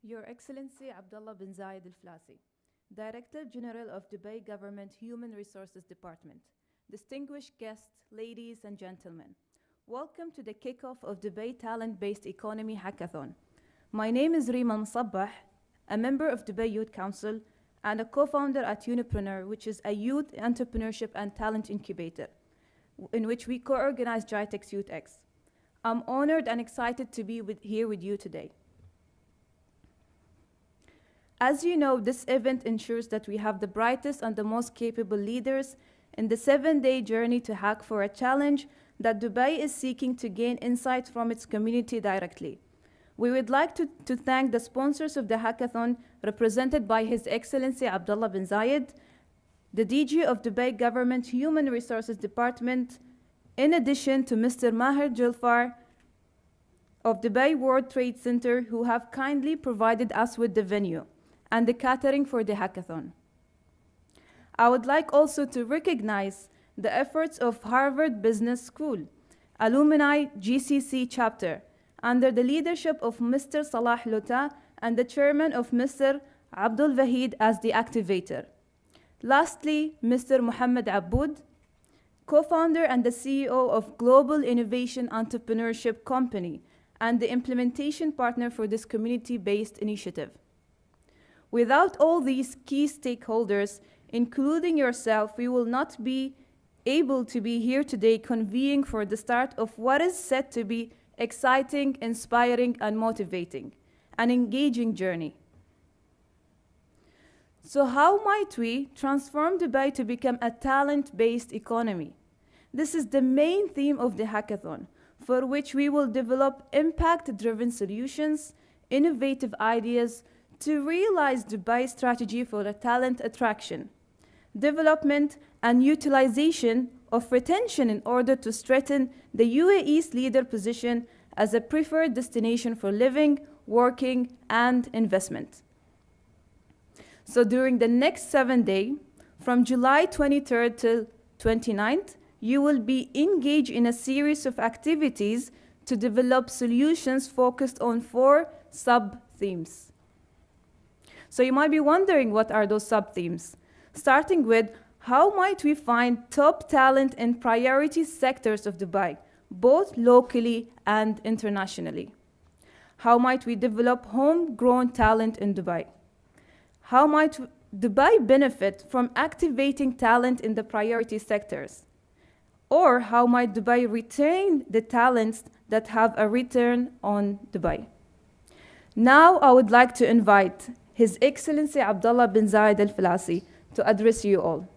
Your Excellency Abdullah bin Zayed Al Flasi, Director General of Dubai Government Human Resources Department, distinguished guests, ladies and gentlemen, welcome to the kickoff of Dubai Talent-Based Economy Hackathon. My name is Rima Msabbah, a member of Dubai Youth Council and a co-founder at Unipreneur, which is a youth entrepreneurship and talent incubator, in which we co-organize GITEX Youth X. I'm honored and excited to be here with you today. As you know, this event ensures that we have the brightest and the most capable leaders in the 7-day journey to hack for a challenge that Dubai is seeking to gain insight from its community directly. We would like to thank the sponsors of the hackathon, represented by His Excellency Abdullah bin Zayed, the DG of Dubai Government Human Resources Department, in addition to Mr. Maher Julfar of Dubai World Trade Center, who have kindly provided us with the venue and the catering for the hackathon. I would like also to recognize the efforts of Harvard Business School, Alumni GCC chapter, under the leadership of Mr. Salah Lota and the chairman of Mr. Abdul Vahid as the activator. Lastly, Mr. Muhammad Aboud, co-founder and the CEO of Global Innovation Entrepreneurship Company and the implementation partner for this community-based initiative. Without all these key stakeholders, including yourself, we will not be able to be here today convening for the start of what is said to be exciting, inspiring, and motivating, an engaging journey. So how might we transform Dubai to become a talent-based economy? This is the main theme of the hackathon, for which we will develop impact-driven solutions, innovative ideas, to realize Dubai's strategy for the talent attraction, development, and utilization of retention in order to strengthen the UAE's leader position as a preferred destination for living, working, and investment. So during the next 7 days, from July 23rd till 29th, you will be engaged in a series of activities to develop solutions focused on 4 sub-themes. So you might be wondering, what are those sub-themes? Starting with, how might we find top talent in priority sectors of Dubai, both locally and internationally? How might we develop homegrown talent in Dubai? How might Dubai benefit from activating talent in the priority sectors? Or how might Dubai retain the talents that have a return on Dubai? Now I would like to invite His Excellency Abdullah bin Zayed Al Flasi to address you all.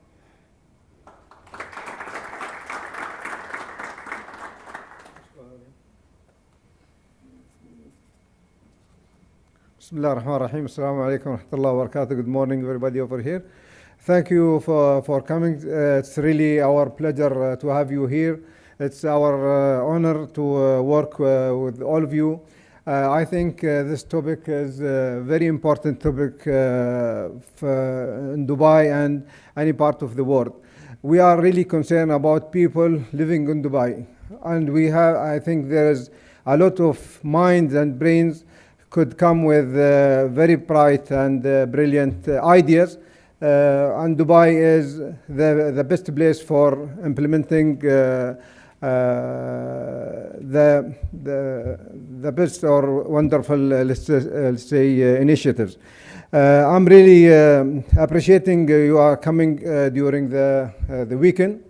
Bismillah ar-Rahman ar-Rahim. Assalamu alaikum wa rahmatullahi wa barakatuh. Good morning, everybody over here. Thank you for coming. It's really our pleasure to have you here. It's our honor to work with all of you. I think this topic is a very important topic in Dubai and any part of the world. We are really concerned about people living in Dubai. And I think there is a lot of minds and brains could come with very bright and brilliant ideas. And Dubai is the best place for implementing the best or wonderful, let's say, initiatives. I'm really appreciating you are coming during the weekend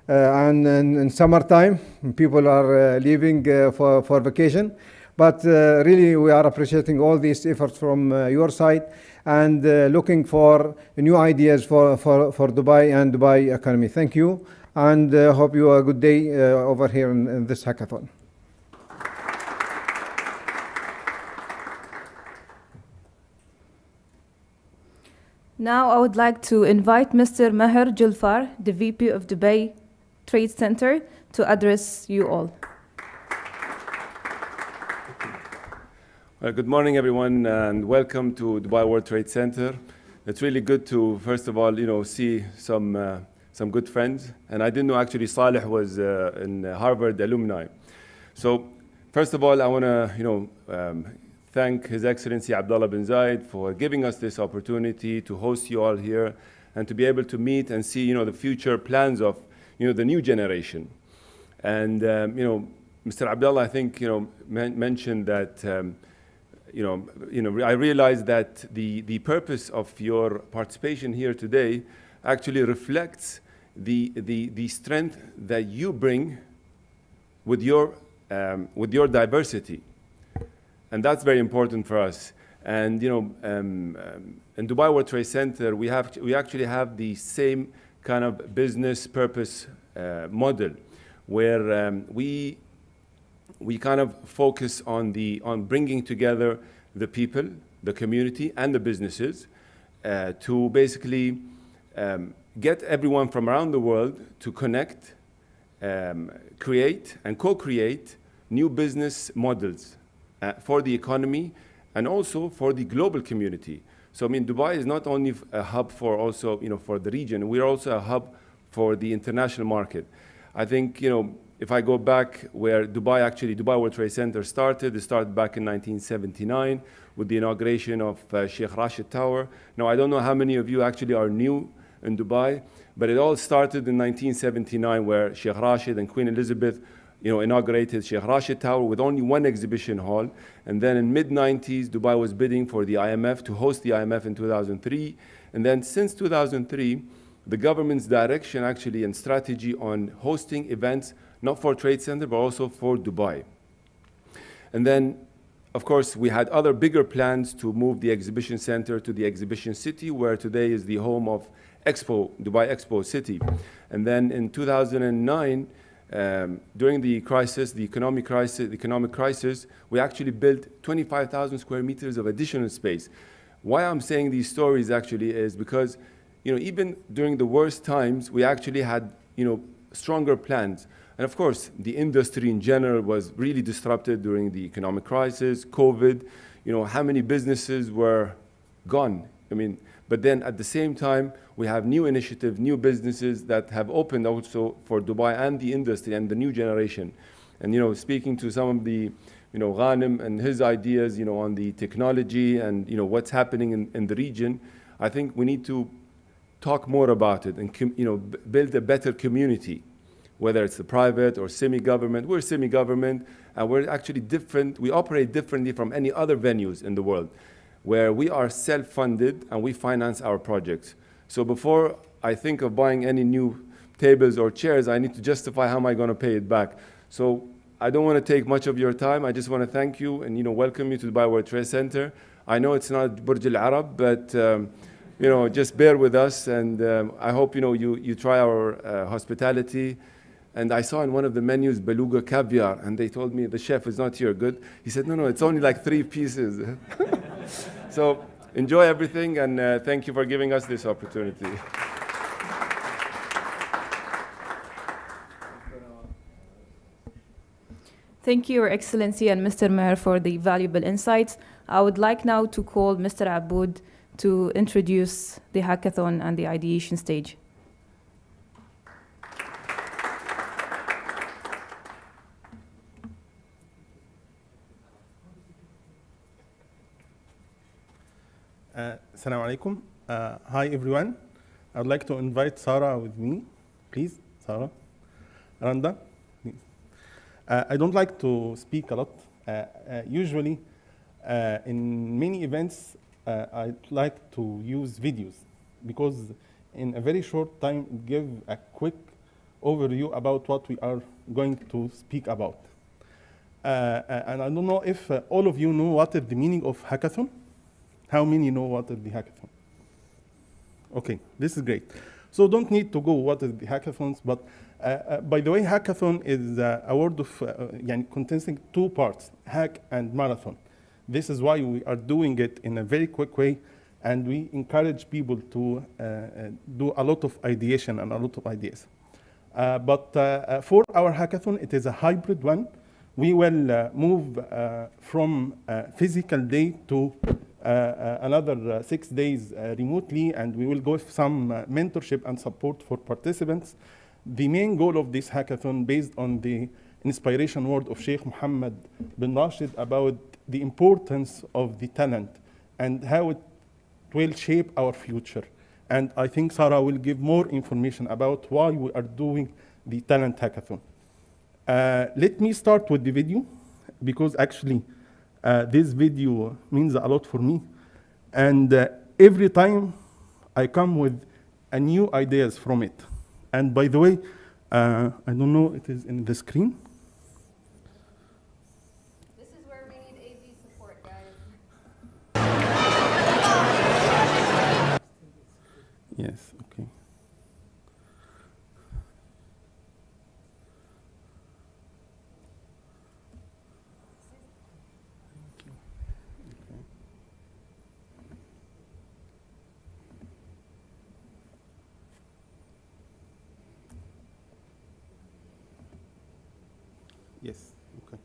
and in summertime. People are leaving for vacation. But really, we are appreciating all these efforts from your side and looking for new ideas for Dubai and Dubai economy. Thank you, and hope you have a good day over here in this hackathon. Now I would like to invite Mr. Maher Julfar, the VP of Dubai Trade Center, to address you all. Good morning, everyone, and welcome to Dubai World Trade Center. It's really good to, first of all, see some good friends. And I didn't know actually Saleh was in Harvard alumni. So, first of all, I want to, thank His Excellency Abdullah bin Zayed for giving us this opportunity to host you all here and to be able to meet and see, the future plans of, the new generation. And, Mr. Abdullah, I think, mentioned that, I realized that the purpose of your participation here today actually reflects the strength that you bring with your diversity. And that's very important for us. And, in Dubai World Trade Center, we actually have the same kind of business purpose model, where we kind of focus on bringing together the people, the community, and the businesses to basically get everyone from around the world to connect, create, and co-create new business models for the economy and also for the global community. So, Dubai is not only a hub for also, for the region, we're also a hub for the international market. I think, if I go back where Dubai World Trade Center started, it started back in 1979 with the inauguration of Sheikh Rashid Tower. Now, I don't know how many of you actually are new in Dubai, but it all started in 1979 where Sheikh Rashid and Queen Elizabeth inaugurated Sheikh Rashid Tower with only one exhibition hall. And then in mid-90s, Dubai was bidding for the IMF to host the IMF in 2003. And then since 2003, the government's direction actually and strategy on hosting events, not for Trade Center, but also for Dubai. And then, of course, we had other bigger plans to move the exhibition center to the exhibition city, where today is the home of Dubai Expo City. And then in 2009, during the economic crisis, we actually built 25,000 square meters of additional space. Why I'm saying these stories actually is because, even during the worst times, we actually had, stronger plans. And of course, the industry in general was really disrupted during the economic crisis, COVID, how many businesses were gone? But then at the same time, we have new initiatives, new businesses that have opened also for Dubai and the industry and the new generation. And, speaking to some of the, Ghanem and his ideas, on the technology and, what's happening in the region, I think we need to talk more about it and, build a better community, whether it's the private or semi-government. We're semi-government, and we're actually different. We operate differently from any other venues in the world, where we are self-funded and we finance our projects. So before I think of buying any new tables or chairs, I need to justify how am I going to pay it back. So I don't want to take much of your time. I just want to thank you and welcome you to the Dubai World Trade Center. I know it's not Burj Al Arab, but just bear with us, and I hope you try our hospitality. And I saw in one of the menus beluga caviar, and they told me the chef is not here. Good. He said, no, it's only like 3 pieces. So enjoy everything, and thank you for giving us this opportunity. Thank you, Your Excellency and Mr. Mayor, for the valuable insights. I would like now to call Mr. Aboud to introduce the hackathon and the ideation stage. Assalamu alaikum. Hi, everyone. I would like to invite Sarah with me. Please, Sarah. Randa. Please. I don't like to speak a lot. Usually, in many events, I like to use videos because in a very short time, it gives a quick overview about what we are going to speak about. And I don't know if all of you know what is the meaning of hackathon. How many know what is the hackathon? Okay, this is great. So don't need to go what is the hackathons, but by the way, hackathon is a word of containing 2 parts, hack and marathon. This is why we are doing it in a very quick way, and we encourage people to do a lot of ideation and a lot of ideas. But for our hackathon, it is a hybrid one. We will move from physical day to another 6 days remotely, and we will go with some mentorship and support for participants. The main goal of this hackathon, based on the inspiration word of Sheikh Mohammed bin Rashid about the importance of the talent and how it will shape our future. And I think Sarah will give more information about why we are doing the Talent Hackathon. Let me start with the video, because actually this video means a lot for me. And every time I come with a new ideas from it. And by the way, I don't know, it is in the screen. This is where we need AV support, guys. Yes, okay. Yes, okay.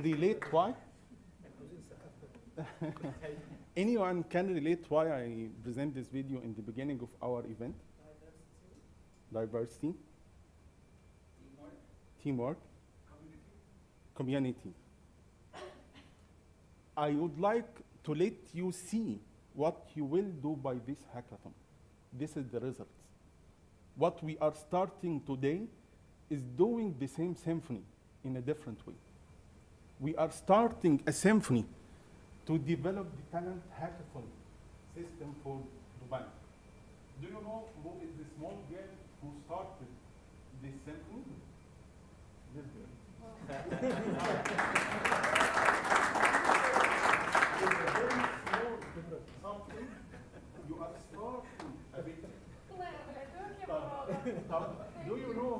relate why? Anyone can relate why I present this video in the beginning of our event? Diversity. Teamwork. Community. I would like to let you see what you will do by this hackathon. This is the results. What we are starting today is doing the same symphony in a different way. We are starting a symphony to develop the talent hackathon system for Dubai. Do you know who is the small girl who started this symphony? This girl. It's a very small something. You are starting a bit. Do you know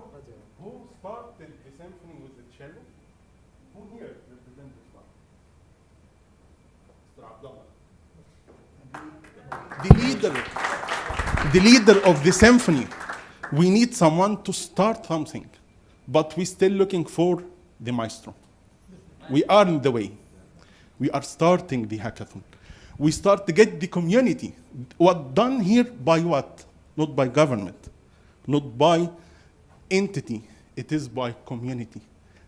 who started the symphony with the cello? Who here represents this one? Mr. Abdullah. The leader of the symphony. We need someone to start something, but we're still looking for the maestro. We are in the way. We are starting the hackathon. We start to get the community. What done here by what? Not by government, not by entity. It is by community.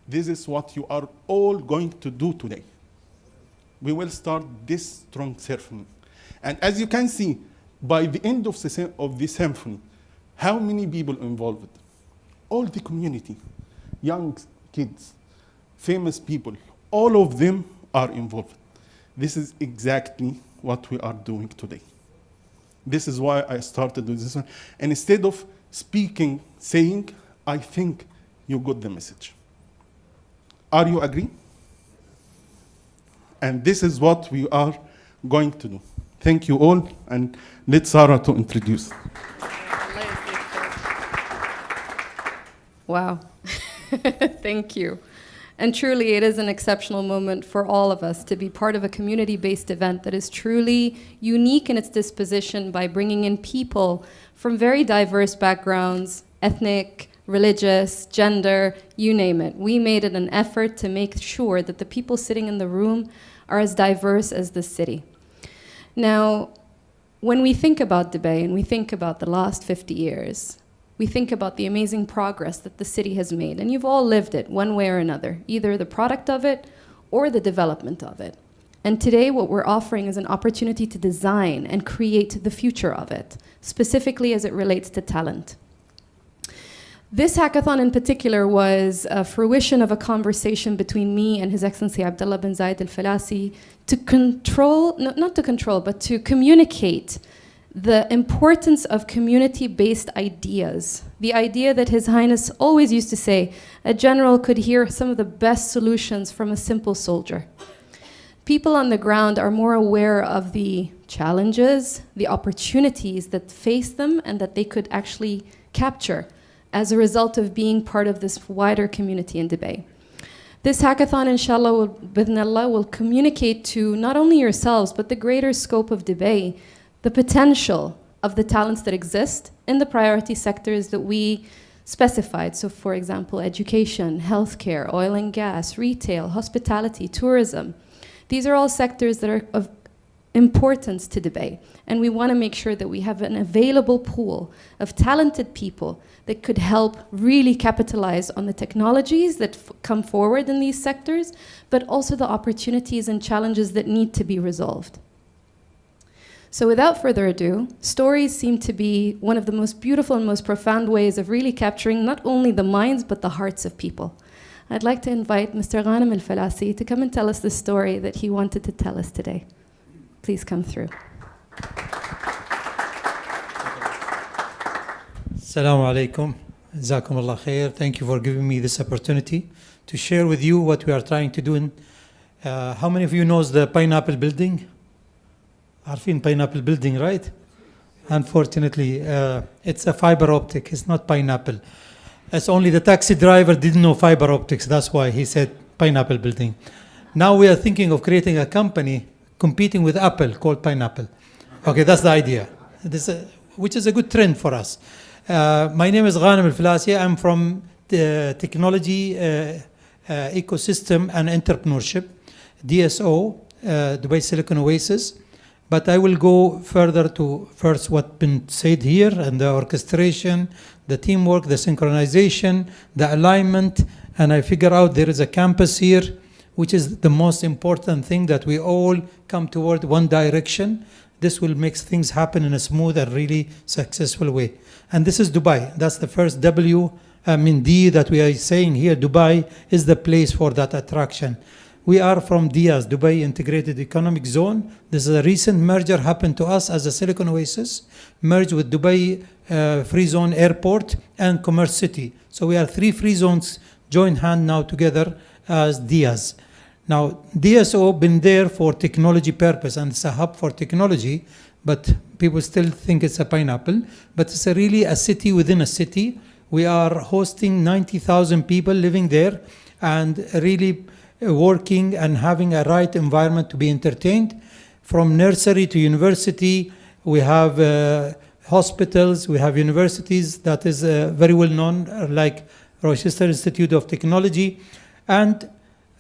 This is what you are all going to do today. We will start this strong symphony. And as you can see, by the end of the symphony, how many people involved? All the community, young kids, famous people, all of them are involved. This is exactly what we are doing today. This is why I started with this one. And instead of speaking, saying, I think you got the message. Are you agree? And this is what we are going to do. Thank you all, and let Sarah to introduce. Wow. Thank you. And truly, it is an exceptional moment for all of us to be part of a community-based event that is truly unique in its disposition by bringing in people from very diverse backgrounds, ethnic, religious, gender, you name it. We made it an effort to make sure that the people sitting in the room are as diverse as the city. Now, when we think about Dubai and we think about the last 50 years, we think about the amazing progress that the city has made, and you've all lived it one way or another, either the product of it or the development of it. And today what we're offering is an opportunity to design and create the future of it, specifically as it relates to talent. This hackathon in particular was a fruition of a conversation between me and His Excellency Abdullah bin Zayed Al Falasi to control, not to control, but to communicate the importance of community-based ideas. The idea that His Highness always used to say, a general could hear some of the best solutions from a simple soldier. People on the ground are more aware of the challenges, the opportunities that face them and that they could actually capture as a result of being part of this wider community in Dubai. This hackathon, inshallah, bidnallah, will communicate to not only yourselves, but the greater scope of Dubai, the potential of the talents that exist in the priority sectors that we specified. So for example, education, healthcare, oil and gas, retail, hospitality, tourism. These are all sectors that are of importance to Dubai. And we want to make sure that we have an available pool of talented people that could help really capitalize on the technologies that come forward in these sectors, but also the opportunities and challenges that need to be resolved. So without further ado, stories seem to be one of the most beautiful and most profound ways of really capturing not only the minds, but the hearts of people. I'd like to invite Mr. Ghanem Al Falasi to come and tell us the story that he wanted to tell us today. Please come through. Assalamu alaikum. Jazakum Allah khair. Thank you for giving me this opportunity to share with you what we are trying to do. How many of you knows the Pineapple Building? Arfin Pineapple Building, right? Unfortunately, it's a fiber optic. It's not pineapple. It's only the taxi driver didn't know fiber optics. That's why he said Pineapple Building. Now we are thinking of creating a company competing with Apple called Pineapple. Okay, that's the idea. Which is a good trend for us. My name is Ghanem Al Falasi. I'm from the technology ecosystem and entrepreneurship, DSO, Dubai Silicon Oasis. But I will go further to first what's been said here, and the orchestration, the teamwork, the synchronization, the alignment, and I figure out there is a campus here, which is the most important thing, that we all come toward one direction. This will make things happen in a smooth and really successful way. And this is Dubai. That's the first D that we are saying here. Dubai is the place for that attraction. We are from DIAZ, Dubai Integrated Economic Zone. This is a recent merger happened to us as a Silicon Oasis, merged with Dubai Free Zone Airport and Commerce City. So we are 3 free zones joined hand now together as DIAZ. Now, DSO been there for technology purpose, and it's a hub for technology, but people still think it's a pineapple. But it's really a city within a city. We are hosting 90,000 people living there and really working and having a right environment to be entertained. From nursery to university, we have hospitals, we have universities that is very well known, like Rochester Institute of Technology. And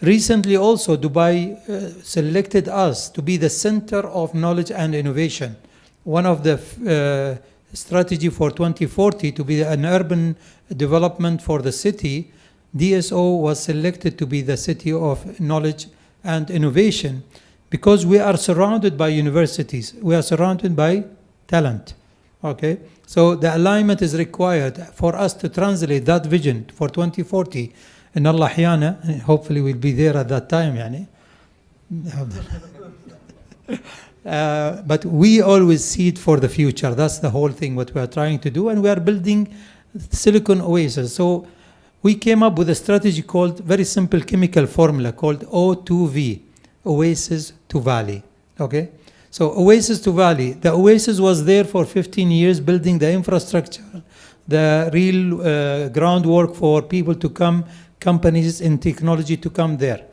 recently also, Dubai selected us to be the center of knowledge and innovation. One of the strategy for 2040 to be an urban development for the city, DSO was selected to be the city of knowledge and innovation because we are surrounded by universities. We are surrounded by talent. Okay, so the alignment is required for us to translate that vision for 2040. In Allah Hyana, hopefully we'll be there at that time. But we always see it for the future. That's the whole thing, what we are trying to do. And we are building Silicon Oasis. So we came up with a strategy called, very simple chemical formula called O2V, Oasis to Valley. Okay? So Oasis to Valley. The Oasis was there for 15 years, building the infrastructure, the real groundwork for people to come, companies in technology to come there.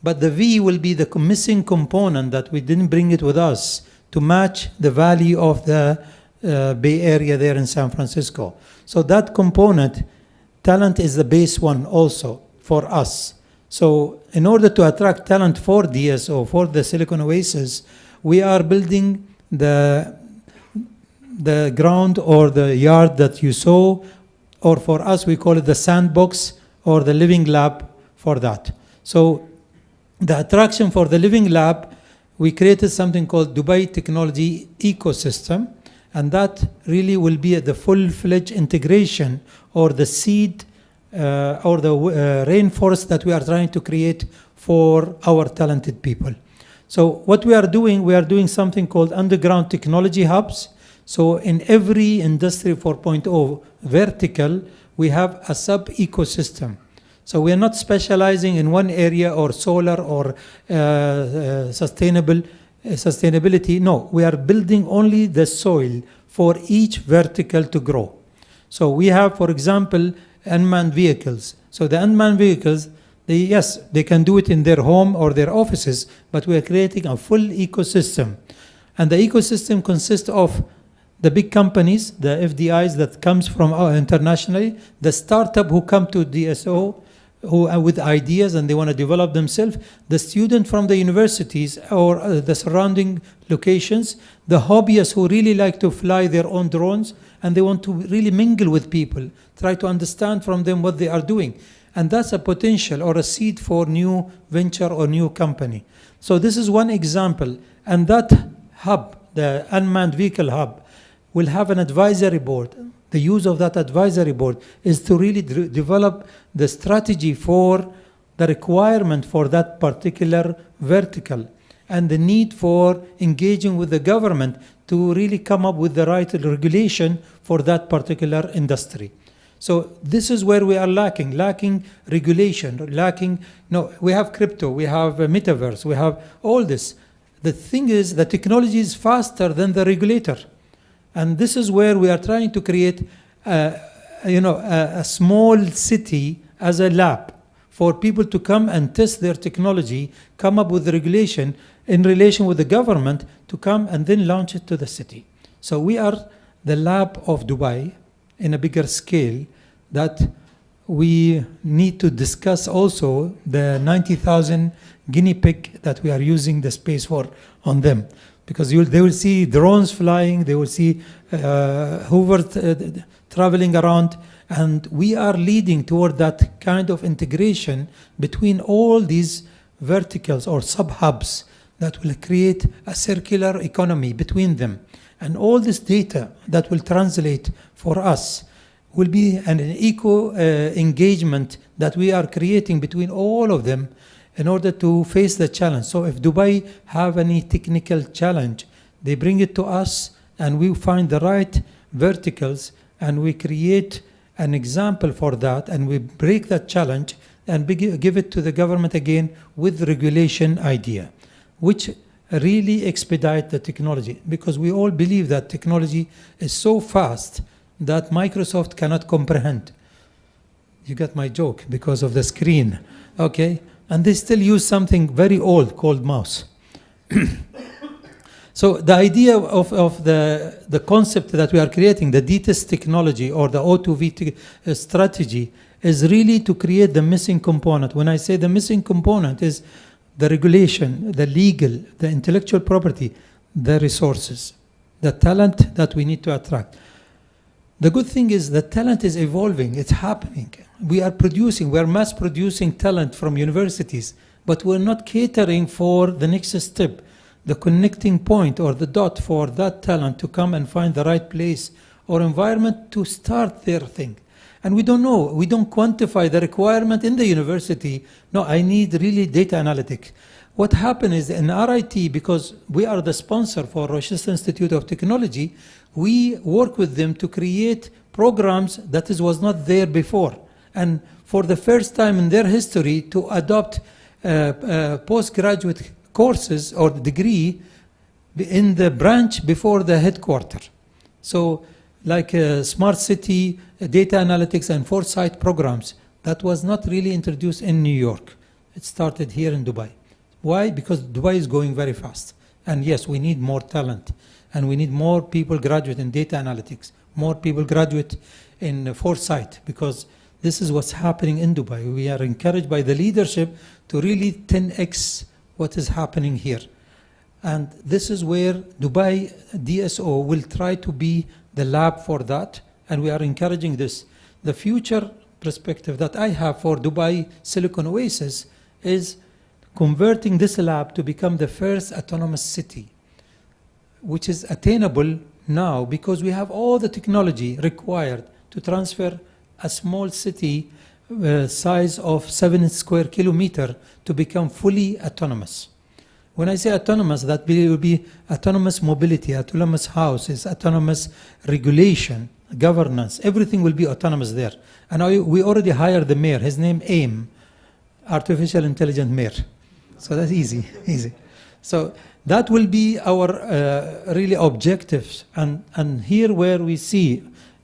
But the V will be the missing component that we didn't bring it with us to match the value of the Bay Area there in San Francisco. So that component, talent is the base one also for us. So in order to attract talent for DSO, for the Silicon Oasis, we are building the ground or the yard that you saw, or for us we call it the sandbox or the living lab for that. So the attraction for the living lab, we created something called Dubai Technology Ecosystem, and that really will be the full-fledged integration or the seed or the rainforest that we are trying to create for our talented people. So what we are doing something called underground technology hubs. So in every Industry 4.0 vertical, we have a sub-ecosystem. So we are not specializing in one area or solar or sustainability. No, we are building only the soil for each vertical to grow. So we have, for example, unmanned vehicles. So the unmanned vehicles, they can do it in their home or their offices, but we are creating a full ecosystem. And the ecosystem consists of the big companies, the FDIs that comes from internationally, the startup who come to DSO, who are with ideas and they want to develop themselves, the student from the universities or the surrounding locations, the hobbyists who really like to fly their own drones and they want to really mingle with people, try to understand from them what they are doing. And that's a potential or a seed for new venture or new company. So this is one example. And that hub, the unmanned vehicle hub, will have an advisory board. The use of that advisory board is to really develop the strategy for the requirement for that particular vertical and the need for engaging with the government to really come up with the right regulation for that particular industry. So this is where we are lacking regulation, we have crypto, we have metaverse, we have all this. The thing is, the technology is faster than the regulator. And this is where we are trying to create a small city as a lab for people to come and test their technology, come up with the regulation in relation with the government to come and then launch it to the city. So we are the lab of Dubai in a bigger scale that we need to discuss also the 90,000 guinea pig that we are using the space for on them. Because they will see drones flying, they will see Hoover traveling around, and we are leading toward that kind of integration between all these verticals or sub-hubs that will create a circular economy between them. And all this data that will translate for us will be an eco-engagement that we are creating between all of them in order to face the challenge. So if Dubai have any technical challenge, they bring it to us and we find the right verticals and we create an example for that and we break that challenge and give it to the government again with regulation idea, which really expedite the technology, because we all believe that technology is so fast that Microsoft cannot comprehend. You got my joke because of the screen, okay? And they still use something very old called mouse. So the idea of the concept that we are creating, the DTIS technology or the O2V strategy, is really to create the missing component. When I say the missing component is the regulation, the legal, the intellectual property, the resources, the talent that we need to attract. The good thing is that talent is evolving, it's happening. We are mass producing talent from universities, but we're not catering for the next step, the connecting point or the dot for that talent to come and find the right place or environment to start their thing. And we don't know, we don't quantify the requirement in the university. No, I need really data analytics. What happened is in RIT, because we are the sponsor for Rochester Institute of Technology, we work with them to create programs that was not there before. And for the first time in their history to adopt postgraduate courses or degree in the branch before the headquarters. So like smart city, data analytics and foresight programs, that was not really introduced in New York. It started here in Dubai. Why? Because Dubai is going very fast. And yes, we need more talent. And we need more people graduate in data analytics, more people graduate in foresight, because this is what's happening in Dubai. We are encouraged by the leadership to really 10x what is happening here. And this is where Dubai DSO will try to be the lab for that, and we are encouraging this. The future perspective that I have for Dubai Silicon Oasis is converting this lab to become the first autonomous city, which is attainable now because we have all the technology required to transfer a small city size of 7 square kilometers to become fully autonomous. When I say autonomous, that will be autonomous mobility, autonomous houses, autonomous regulation, governance, everything will be autonomous there. And we already hired the mayor, his name AIM, Artificial Intelligent Mayor. So that's easy, easy. So that will be our really objectives. And here where we see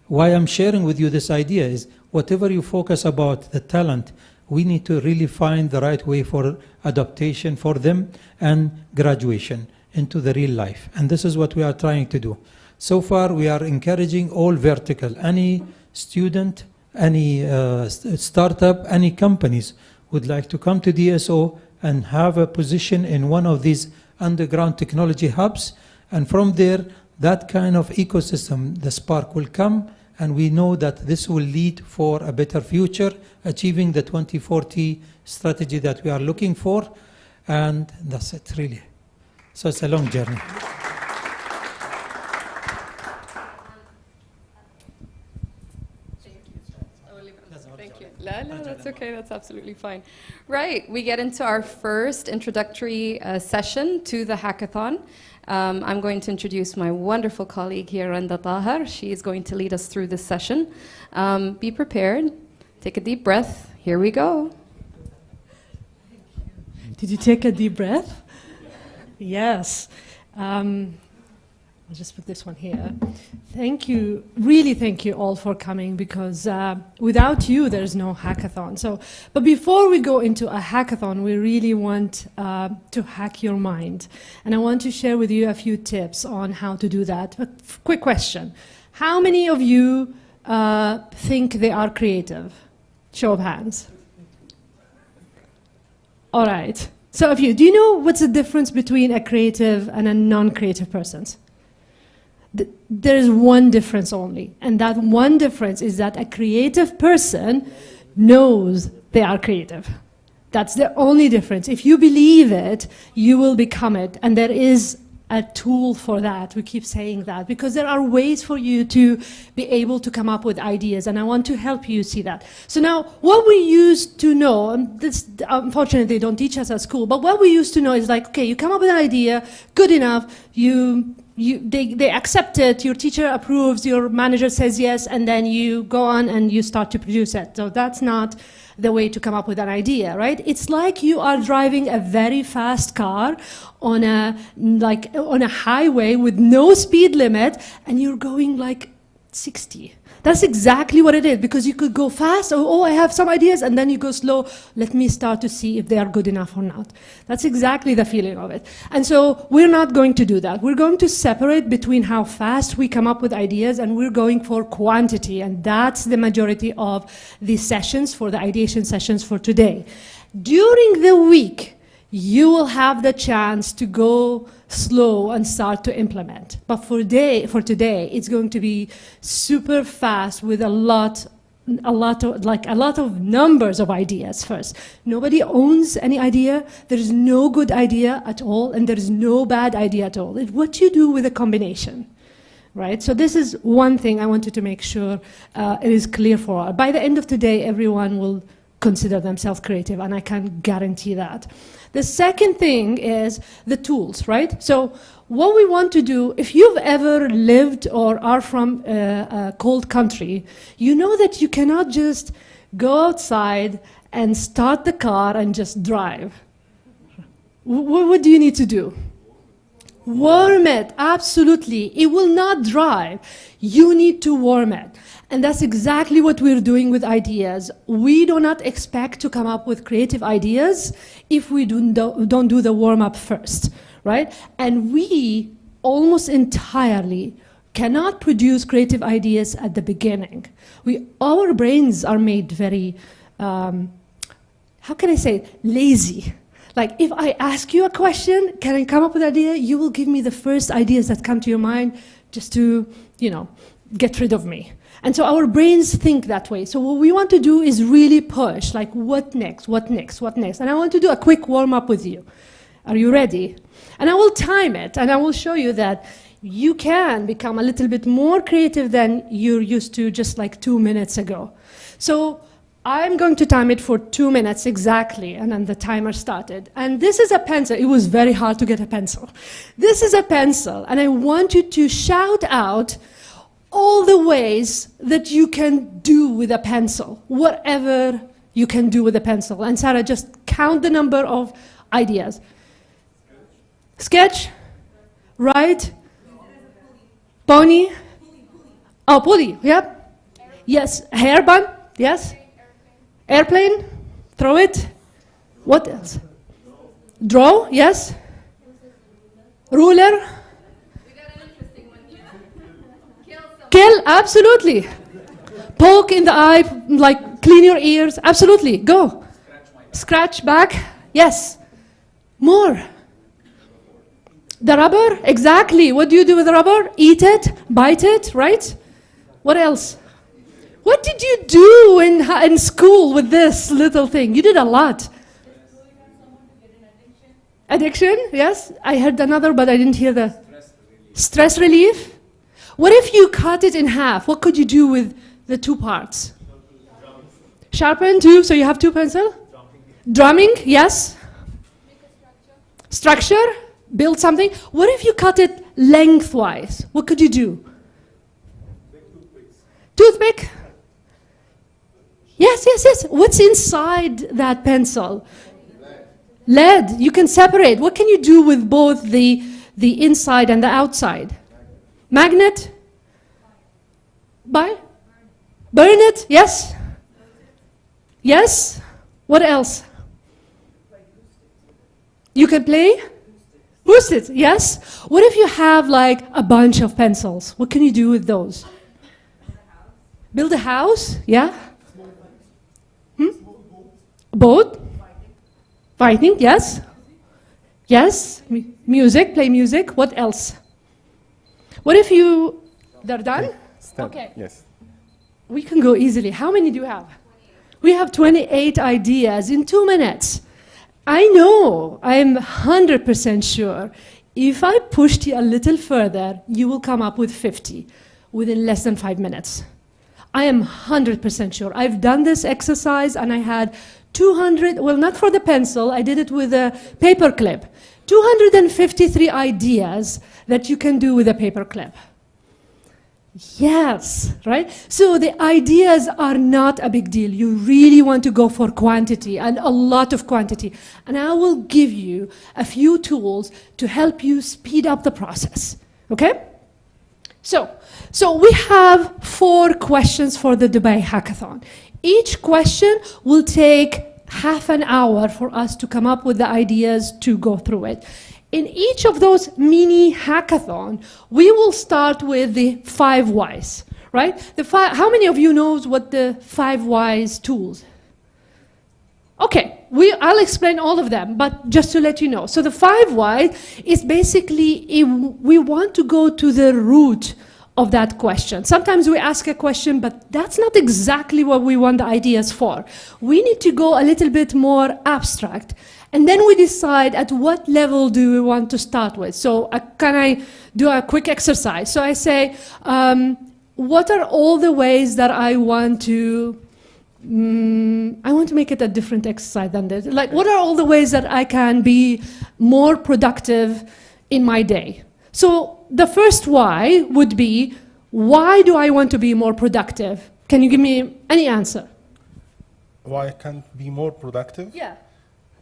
why I'm sharing with you this idea is whatever you focus about the talent, we need to really find the right way for adaptation for them and graduation into the real life. And this is what we are trying to do. So far, we are encouraging all vertical. Any student, any startup, any companies would like to come to DSO and have a position in one of these underground technology hubs. And from there, that kind of ecosystem, the spark will come. And we know that this will lead for a better future, achieving the 2040 strategy that we are looking for. And that's it, really. So it's a long journey. Thank you. No, that's okay. That's absolutely fine. Right. We get into our first introductory session to the hackathon. I'm going to introduce my wonderful colleague here, Randa Tahar. She is going to lead us through this session. Be prepared. Take a deep breath. Here we go. Did you take a deep breath? Yes. I'll just put this one here. Thank you, really thank you all for coming, because without you, there's no hackathon. But before we go into a hackathon, we really want to hack your mind. And I want to share with you a few tips on how to do that. But quick question. How many of you think they are creative? Show of hands. All right. So do you know what's the difference between a creative and a non-creative person? There's one difference only. And that one difference is that a creative person knows they are creative. That's the only difference. If you believe it, you will become it. And there is a tool for that. We keep saying that because there are ways for you to be able to come up with ideas, and I want to help you see that. So now, what we used to know, and this unfortunately they don't teach us at school, but what we used to know is like, okay, you come up with an idea, good enough, they accept it, your teacher approves, your manager says yes, and then you go on and you start to produce it. So that's not the way to come up with an idea, right? It's like you are driving a very fast car on a highway with no speed limit, and you're going like 60. That's exactly what it is, because you could go fast, oh, I have some ideas, and then you go slow, let me start to see if they are good enough or not. That's exactly the feeling of it. And so we're not going to do that. We're going to separate between how fast we come up with ideas, and we're going for quantity, and that's the majority of the sessions, for the ideation sessions for today. During the week, you will have the chance to go slow and start to implement. But for today, it's going to be super fast with a lot of numbers of ideas first. Nobody owns any idea. There is no good idea at all, and there is no bad idea at all. It's what you do with a combination. Right? So this is one thing I wanted to make sure it is clear for all. By the end of today, everyone will consider themselves creative, and I can guarantee that. The second thing is the tools, right? So what we want to do, if you've ever lived or are from a cold country, you know that you cannot just go outside and start the car and just drive. What do you need to do? Warm it, absolutely. It will not drive. You need to warm it. And that's exactly what we're doing with ideas. We do not expect to come up with creative ideas if we don't do the warm-up first, right? And we almost entirely cannot produce creative ideas at the beginning. Our brains are made very, how can I say, lazy. Like, if I ask you a question, can I come up with an idea? You will give me the first ideas that come to your mind just to, get rid of me. And so our brains think that way. So what we want to do is really push, like, what next, what next, what next? And I want to do a quick warm-up with you. Are you ready? And I will time it, and I will show you that you can become a little bit more creative than you're used to just like 2 minutes ago. So I'm going to time it for 2 minutes exactly, and then the timer started. And this is a pencil. It was very hard to get a pencil. This is a pencil, and I want you to shout out all the ways that you can do with a pencil, whatever you can do with a pencil. And Sarah, just count the number of ideas. Sketch, write, pony, oh, pulley, yep. Yes, hair bun, yes. Airplane, throw it. What else? Draw, yes. Ruler. Kill, absolutely. Poke in the eye, like clean your ears, absolutely. Go. Scratch back, yes. More. The rubber, exactly. What do you do with the rubber? Eat it, bite it, right? What else? What did you do in school with this little thing? You did a lot. Addiction, yes. I heard another, but I didn't hear the stress relief. What if you cut it in half? What could you do with the two parts? Sharpen two, so you have two pencils? Drumming, yes. Structure, build something. What if you cut it lengthwise? What could you do? Toothpick? Yes, yes, yes. What's inside that pencil? Lead. You can separate. What can you do with both the inside and the outside? Magnet? Burn it? Yes? Yes? What else? You can play? Boost it, yes? What if you have like a bunch of pencils? What can you do with those? Build a house? Yeah? Both? Fighting, yes. Yes, music, play music. What else? What if they're done? Stand. Okay. Yes. We can go easily. How many do you have? We have 28 ideas in 2 minutes. I know, I'm 100% sure, if I pushed you a little further, you will come up with 50 within less than 5 minutes. I am 100% sure. I've done this exercise and I had 200, well, not for the pencil, I did it with a paper clip. 253 ideas that you can do with a paper clip. Yes, right? So the ideas are not a big deal. You really want to go for quantity and a lot of quantity. And I will give you a few tools to help you speed up the process, okay? So we have 4 questions for the Dubai Hackathon. Each question will take half an hour for us to come up with the ideas to go through it. In each of those mini hackathon, we will start with the 5 whys, right? How many of you knows what the 5 whys tools? Okay, I'll explain all of them, but just to let you know. So the 5 whys is basically, we want to go to the root of that question. Sometimes we ask a question, but that's not exactly what we want the ideas for. We need to go a little bit more abstract. And then we decide at what level do we want to start with. So can I do a quick exercise? So I say, what are all the ways that I want to make it a different exercise than this. Like, what are all the ways that I can be more productive in my day? So the first why would be, why do I want to be more productive? Can you give me any answer? Why I can't be more productive? Yeah.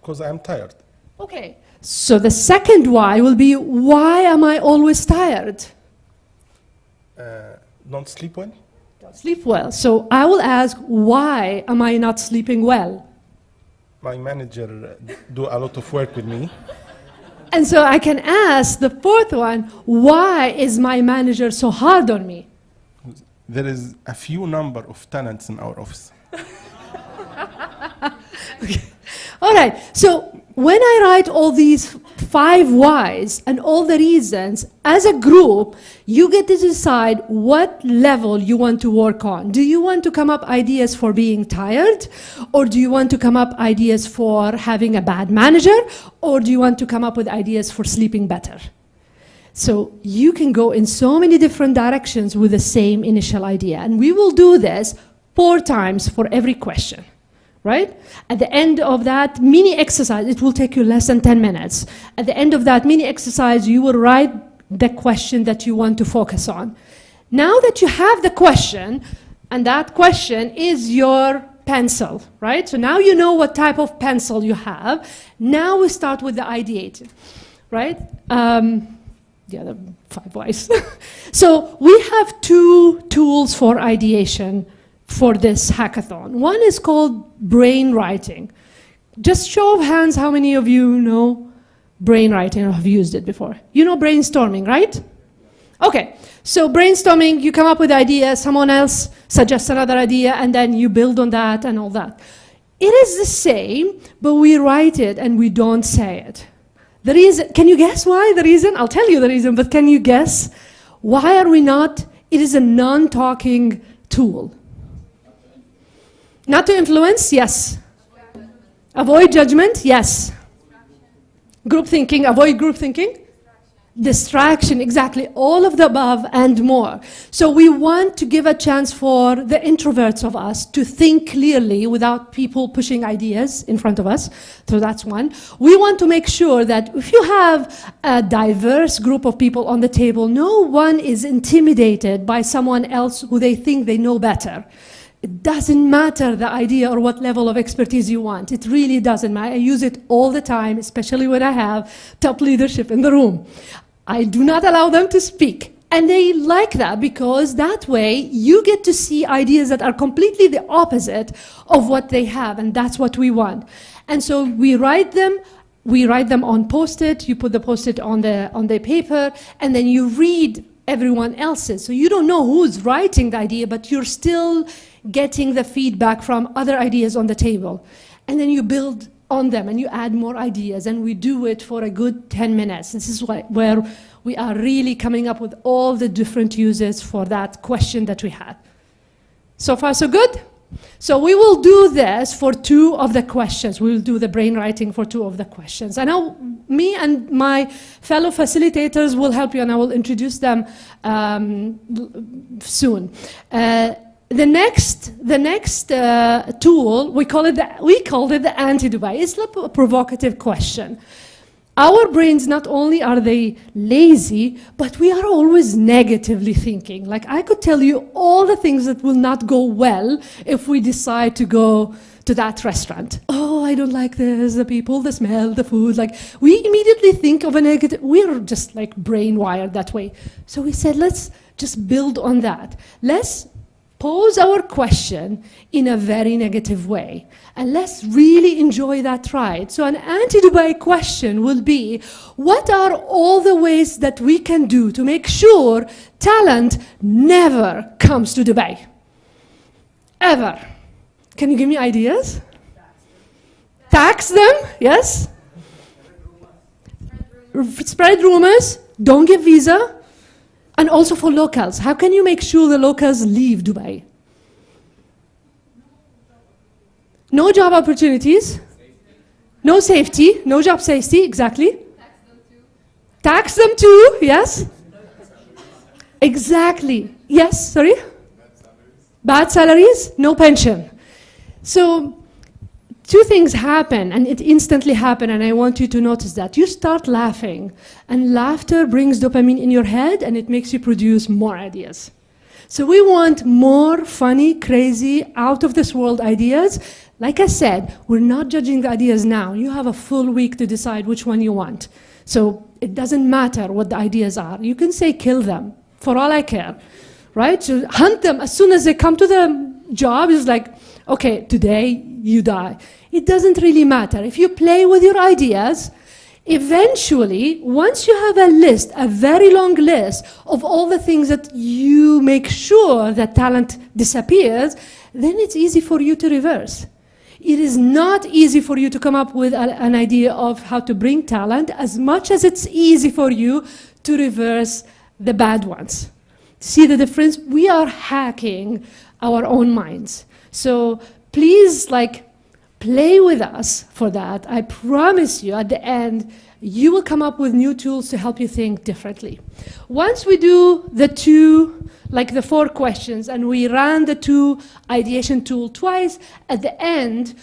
Because I'm tired. Okay. So the second why will be, why am I always tired? Don't sleep well? Don't sleep well. So I will ask, why am I not sleeping well? My manager do a lot of work with me. And so I can ask the fourth one, why is my manager so hard on me? There is a few number of tenants in our office. Okay. All right, so when I write all these 5 whys and all the reasons, as a group, you get to decide what level you want to work on. Do you want to come up ideas for being tired? Or do you want to come up ideas for having a bad manager? Or do you want to come up with ideas for sleeping better? So you can go in so many different directions with the same initial idea. And we will do this 4 times for every question. Right? At the end of that mini exercise, it will take you less than 10 minutes. At the end of that mini exercise, you will write the question that you want to focus on. Now that you have the question, and that question is your pencil, right? So now you know what type of pencil you have. Now we start with the ideating, right? The 5 whys. So we have 2 tools for ideation for this hackathon. One is called brainwriting. Just show of hands, how many of you know brainwriting or have used it before? You know brainstorming, right? Okay, so brainstorming, you come up with ideas, someone else suggests another idea, and then you build on that and all that. It is the same, but we write it and we don't say it. The reason, can you guess why? The reason? I'll tell you the reason, but can you guess? Why are we not? It is a non-talking tool. Not to influence? Yes. Avoid judgment? Yes. Group thinking, avoid group thinking? Distraction, exactly. All of the above and more. So we want to give a chance for the introverts of us to think clearly without people pushing ideas in front of us. So that's one. We want to make sure that if you have a diverse group of people on the table, no one is intimidated by someone else who they think they know better. It doesn't matter the idea or what level of expertise you want. It really doesn't matter. I use it all the time, especially when I have top leadership in the room. I do not allow them to speak. And they like that because that way you get to see ideas that are completely the opposite of what they have, and that's what we want. And so we write them on Post-it, you put the Post-it on the paper, and then you read everyone else's. So you don't know who's writing the idea, but you're still getting the feedback from other ideas on the table. and then you build on them and you add more ideas, and we do it for a good 10 minutes. This is where we are really coming up with all the different uses for that question that we had. So far, so good? So we will do this for 2 of the questions. We will do the brainwriting for 2 of the questions. And now me and my fellow facilitators will help you, and I will introduce them soon. The next tool, we called it the anti-Dubai. It's a provocative question. Our brains, not only are they lazy, but we are always negatively thinking. Like, I could tell you all the things that will not go well if we decide to go to that restaurant. Oh, I don't like this, the people, the smell, the food. Like, we immediately think of a negative. We're just like brain wired that way. So we said, let's just build on that. Let's pose our question in a very negative way, and let's really enjoy that ride. So an anti-Dubai question will be, what are all the ways that we can do to make sure talent never comes to Dubai? Ever. Can you give me ideas? Tax them, yes? Spread rumors, don't give visa. And also for locals, how can you make sure the locals leave Dubai? No job opportunities, no safety, no job safety, exactly. Tax them too, yes. Exactly, yes, sorry? Bad salaries, no pension. So 2 things happen, and it instantly happen, and I want you to notice that. You start laughing, and laughter brings dopamine in your head, and it makes you produce more ideas. So we want more funny, crazy, out-of-this-world ideas. Like I said, we're not judging the ideas now. You have a full week to decide which one you want. So it doesn't matter what the ideas are. You can say kill them, for all I care, right? So hunt them as soon as they come to the job. It's like, okay, today you die. It doesn't really matter. If you play with your ideas, eventually, once you have a list, a very long list of all the things that you make sure that talent disappears, then it's easy for you to reverse. It is not easy for you to come up with an idea of how to bring talent as much as it's easy for you to reverse the bad ones. See the difference? We are hacking our own minds. So please, play with us for that. I promise you, at the end, you will come up with new tools to help you think differently. Once we do the 4 questions, and we ran the 2 ideation tool twice, at the end,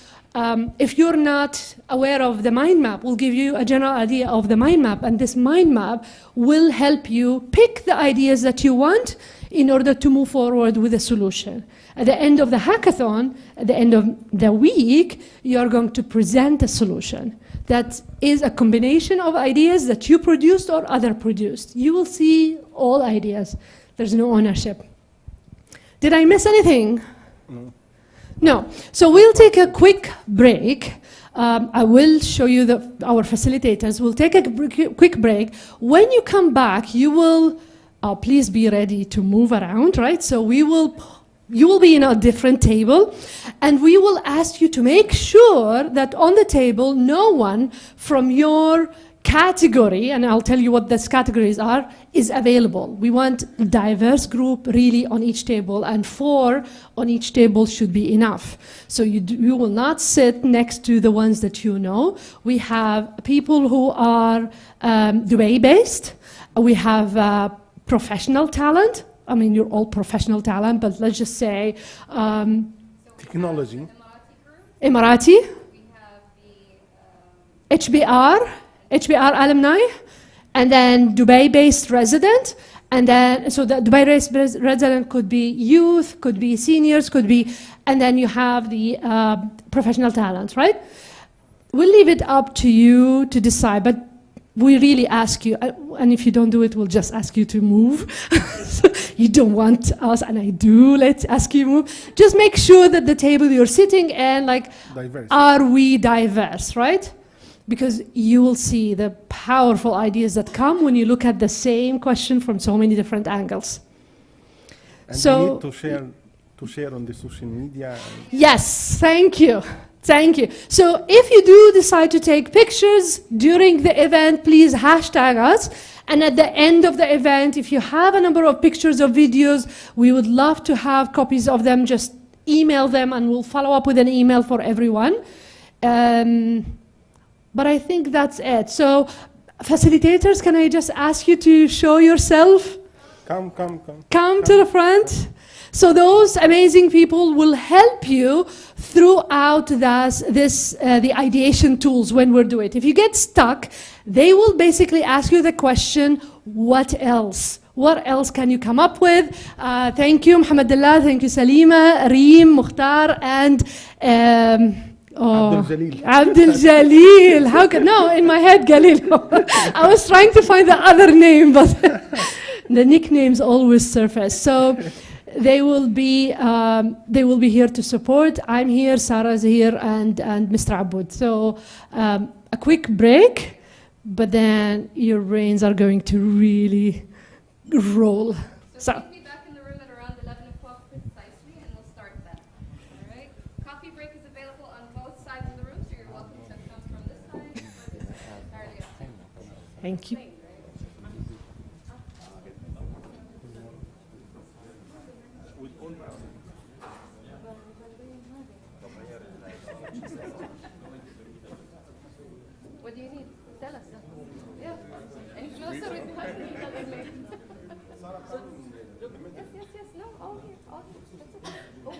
if you're not aware of the mind map, we'll give you a general idea of the mind map, and this mind map will help you pick the ideas that you want in order to move forward with a solution. At the end of the hackathon, at the end of the week, you are going to present a solution that is a combination of ideas that you produced or other produced. You will see all ideas. There's no ownership. Did I miss anything? No. No. So we'll take a quick break. I will show you our facilitators. We'll take a quick break. When you come back, you will, please be ready to move around, right? So you will be in a different table, and we will ask you to make sure that on the table, no one from your category, and I'll tell you what these categories are, is available. We want a diverse group really on each table, and 4 on each table should be enough. So you will not sit next to the ones that you know. We have people who are Dubai-based. We have professional talent. I mean, you're all professional talent, but let's just say technology. Emirati. We have the HBR alumni, and then Dubai-based resident, and then so the Dubai-based resident could be youth, could be seniors, could be, and then you have the professional talent, right? We'll leave it up to you to decide, but we really ask you, and if you don't do it, we'll just ask you to move. You don't want us, and I do, let's ask you to move. Just make sure that the table you're sitting in, diverse. Are we diverse, right? Because you will see the powerful ideas that come when you look at the same question from so many different angles. And so we need to share on the social media. Yes, thank you. Thank you. So if you do decide to take pictures during the event, please hashtag us. And at the end of the event, if you have a number of pictures or videos, we would love to have copies of them. Just email them and we'll follow up with an email for everyone. But I think that's it. So facilitators, can I just ask you to show yourself? Come. Come to the front. So those amazing people will help you throughout the ideation tools when we do it. If you get stuck, they will basically ask you the question, what else? What else can you come up with? Thank you, Muhammadullah. Thank you, Salima, Reem, Mukhtar, and Abdul Jalil. How can, no, in my head, Galil. I was trying to find the other name, but the nicknames always surface. So they will be here to support. I'm here, Sarah's here, and Mr. Aboud. So a quick break, but then your brains are going to really roll. So We'll be back in the room at around 11 o'clock precisely, and we'll start then. All right. Coffee break is available on both sides of the room, so you're welcome to come from this side or this side. Entirely up to you. thank you. What do you need? Tell us. Yeah. And if you also require yes. No, all here. That's okay. Oh,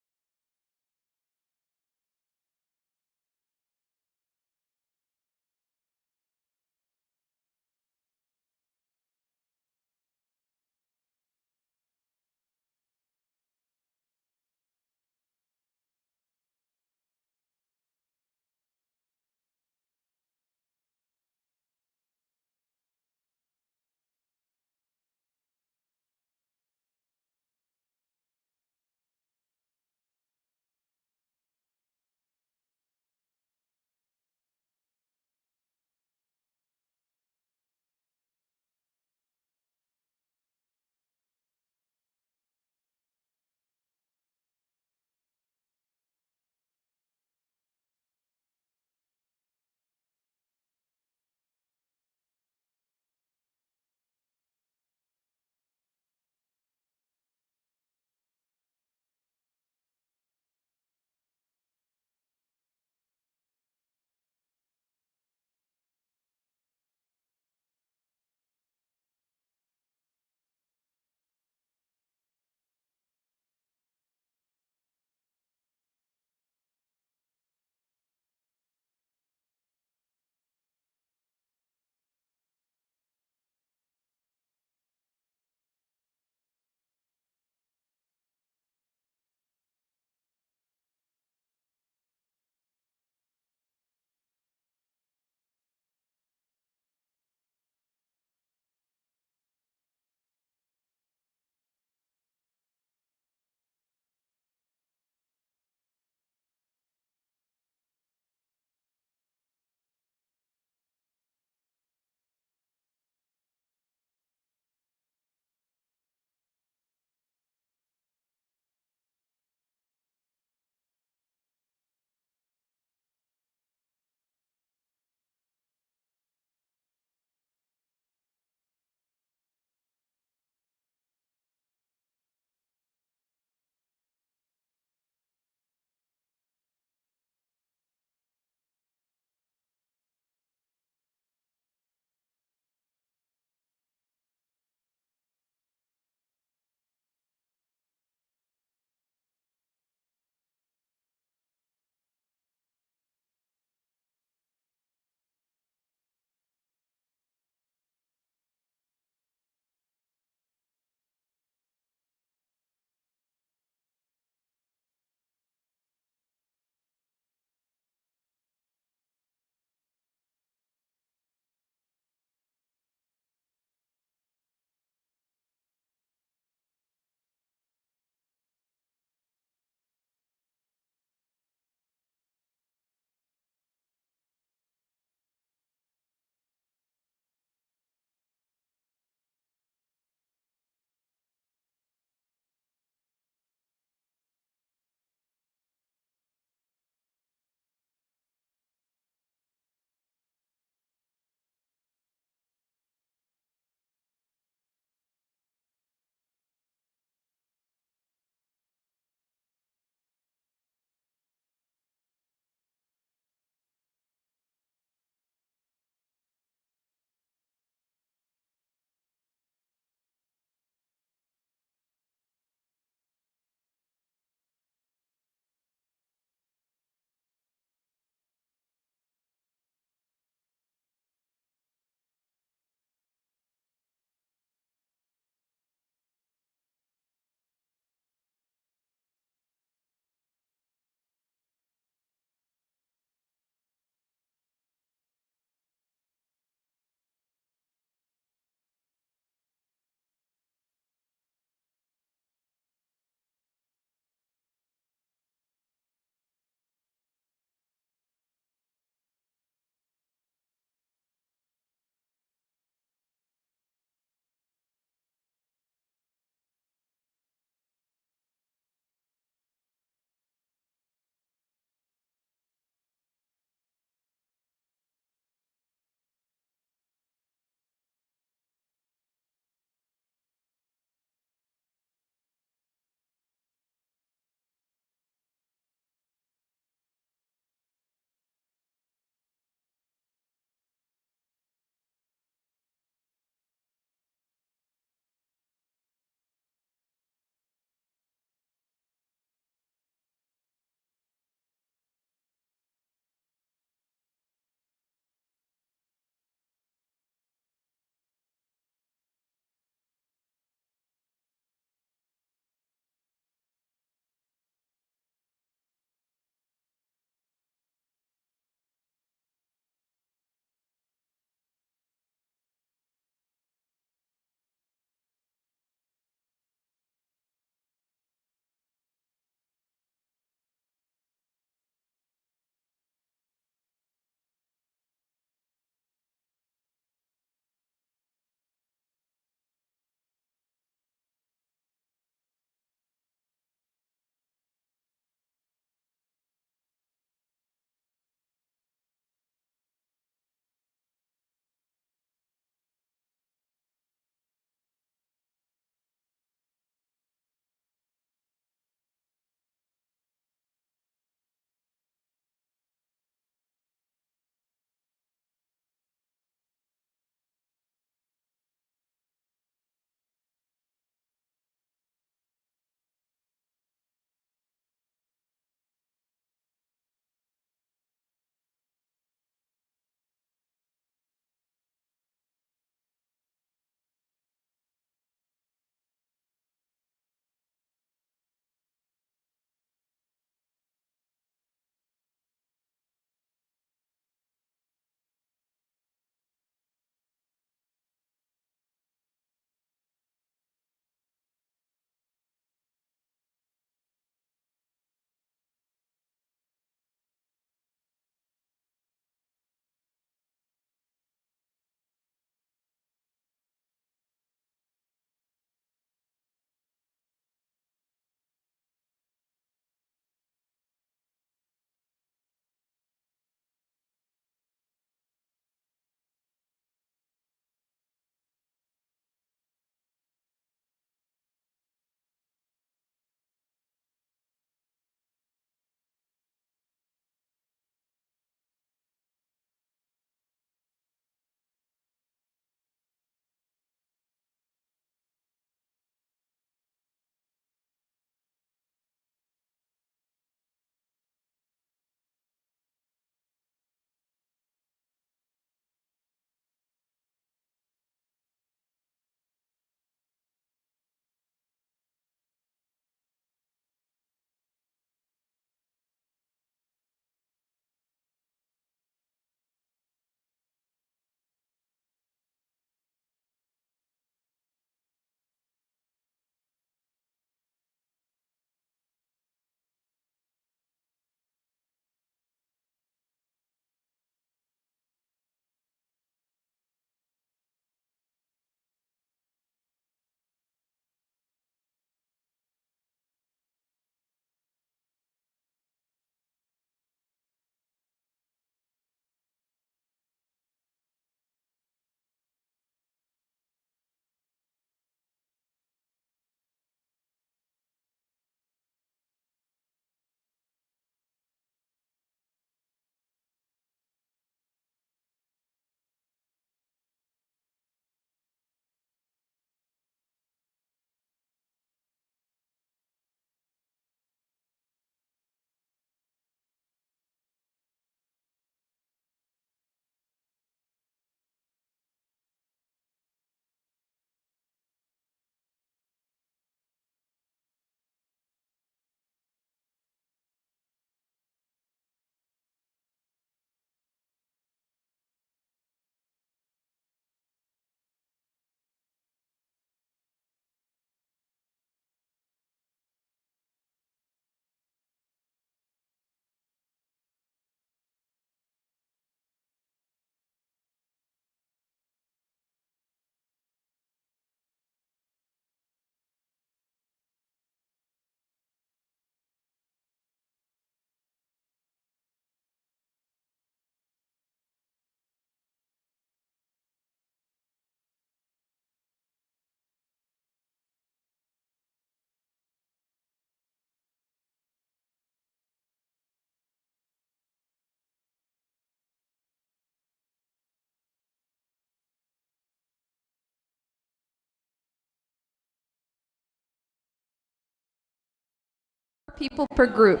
people per group.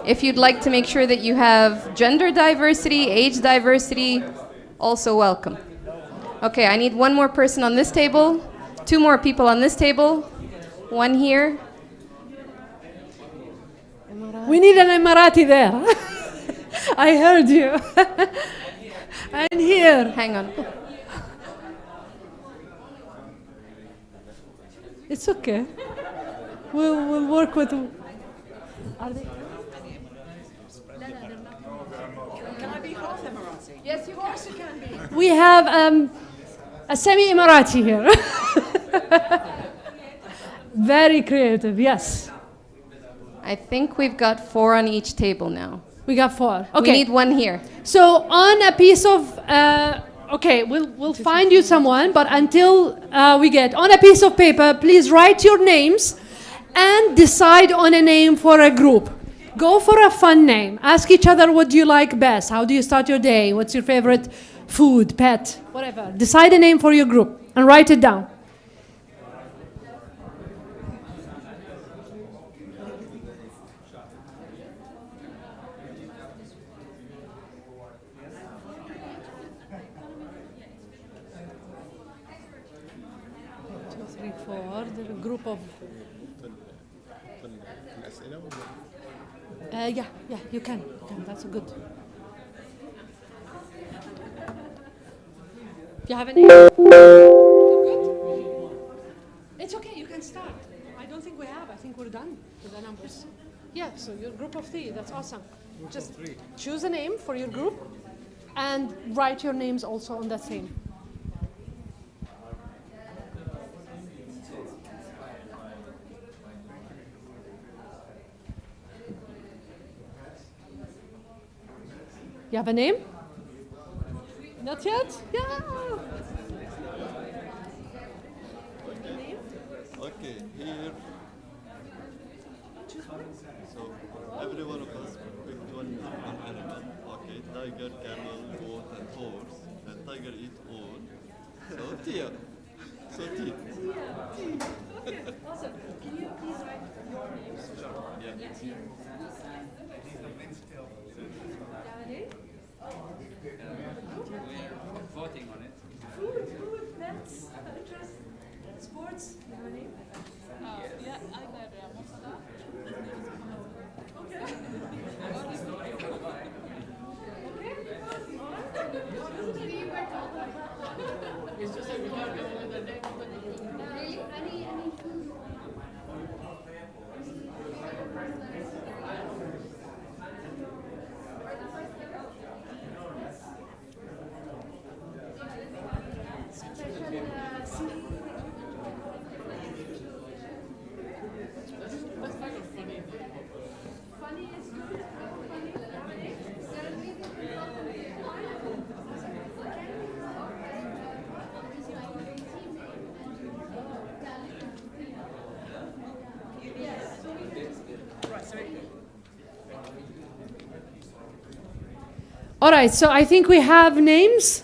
If you'd like to make sure that you have gender diversity, age diversity, also welcome. Okay, I need one more person on this table, 2 more people on this table, 1 here. We need an Emirati there. I heard you. And here. Hang on. It's okay. We'll work with. Are they? Yes, you also can be. We have a semi-Emirati here. Very creative, yes. I think we've got 4 on each table now. We got 4. Okay. We need 1 here. So on a piece of, okay, we'll find you someone, but until we get on a piece of paper, please write your names and decide on a name for a group. Go for a fun name. Ask each other what do you like best. How do you start your day? What's your favorite food, pet, whatever. Decide a name for your group and write it down. They're a group of. Yeah, you can. That's good. Do you have a name? Good? It's okay, you can start. I don't think we have. I think we're done with the numbers. Yeah, so your group of 3, that's awesome. Just choose a name for your group and write your names also on that same. You have a name? Not yet? Yeah. Okay, here. So every one of us picked one animal. Okay, tiger, camel, goat, and horse. And tiger eat all. So Tia. Okay, awesome. Can you please write your names? Sure. Yeah. Yes. Voting on it. Food, pets, interest, sports. You have a name? Yeah, I know Musala. Okay. It's just that we can't go with the name of the group. Any food? All right, so I think we have names.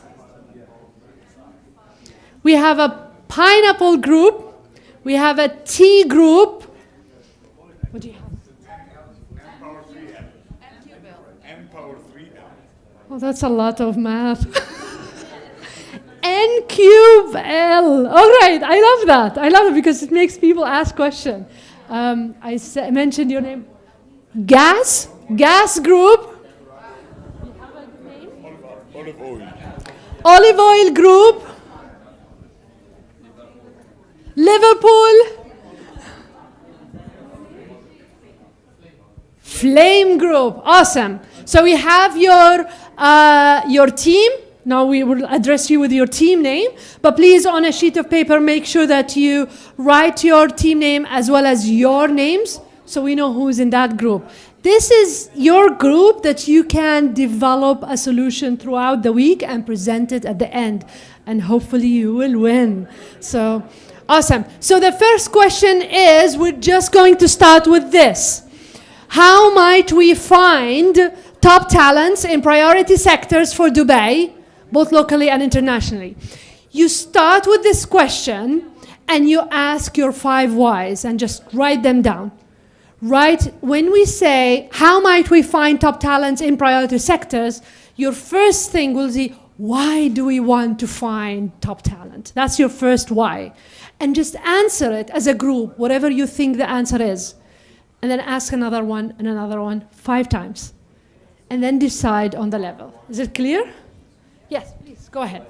We have a pineapple group. We have a tea group. What do you have? Oh, that's a lot of math. N cube L. All right, I love that. I love it because it makes people ask questions. I mentioned your name. Gas group. Olive oil. Olive oil group. Liverpool. Flame group. Awesome. So we have your team. Now we will address you with your team name, but please on a sheet of paper make sure that you write your team name as well as your names so we know who's in that group. This is your group that you can develop a solution throughout the week and present it at the end. And hopefully you will win. So, awesome. So the first question is, we're just going to start with this. How might we find top talents in priority sectors for Dubai, both locally and internationally? You start with this question and you ask your 5 whys and just write them down. right? When we say, how might we find top talents in priority sectors, your first thing will be, why do we want to find top talent? That's your first why. And just answer it as a group, whatever you think the answer is. And then ask another one and another one 5 times. And then decide on the level. Is it clear? Yes, please, go ahead.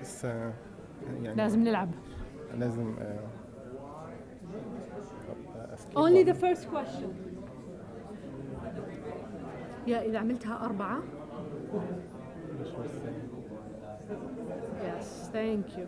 بس يعني لازم نلعب. لازم Only the first question. يا إذا عملتها 4. Yes, thank you.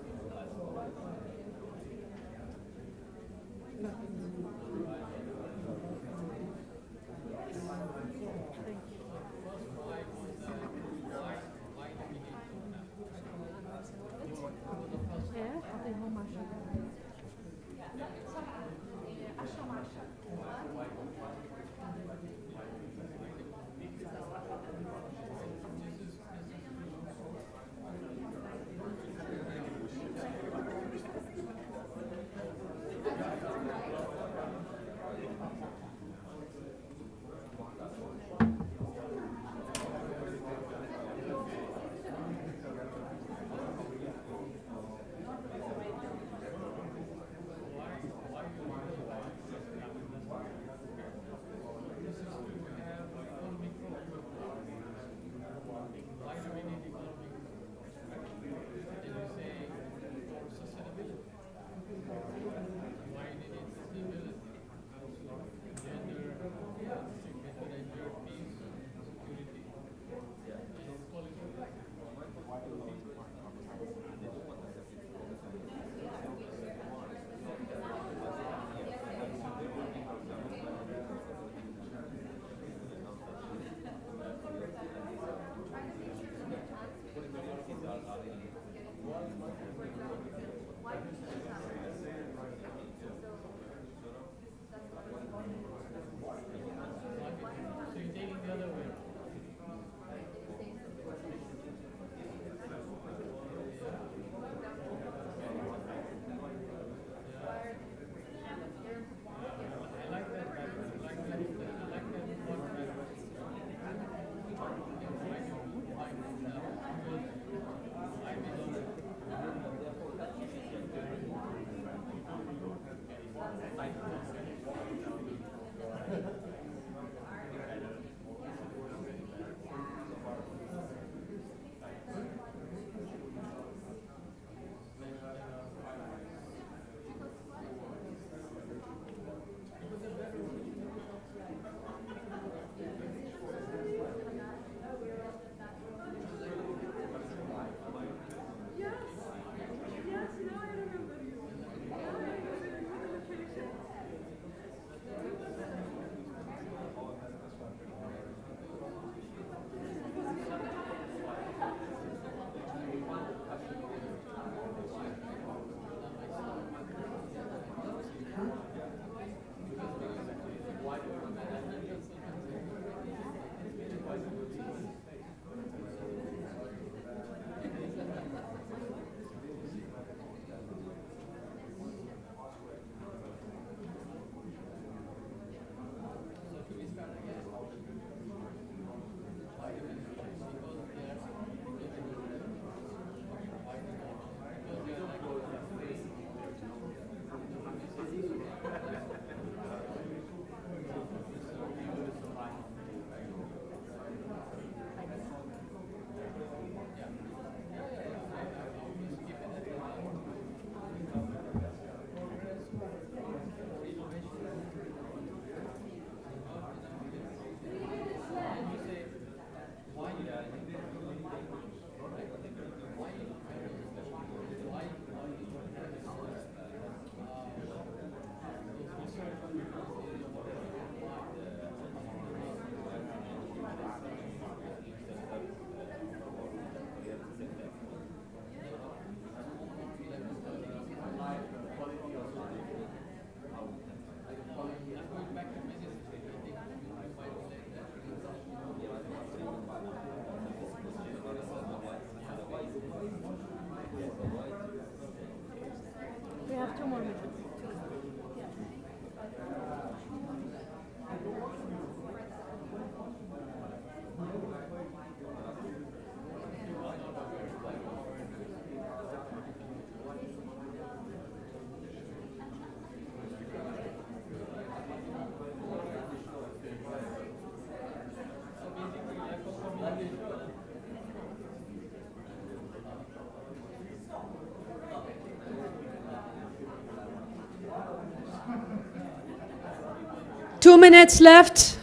2 minutes left.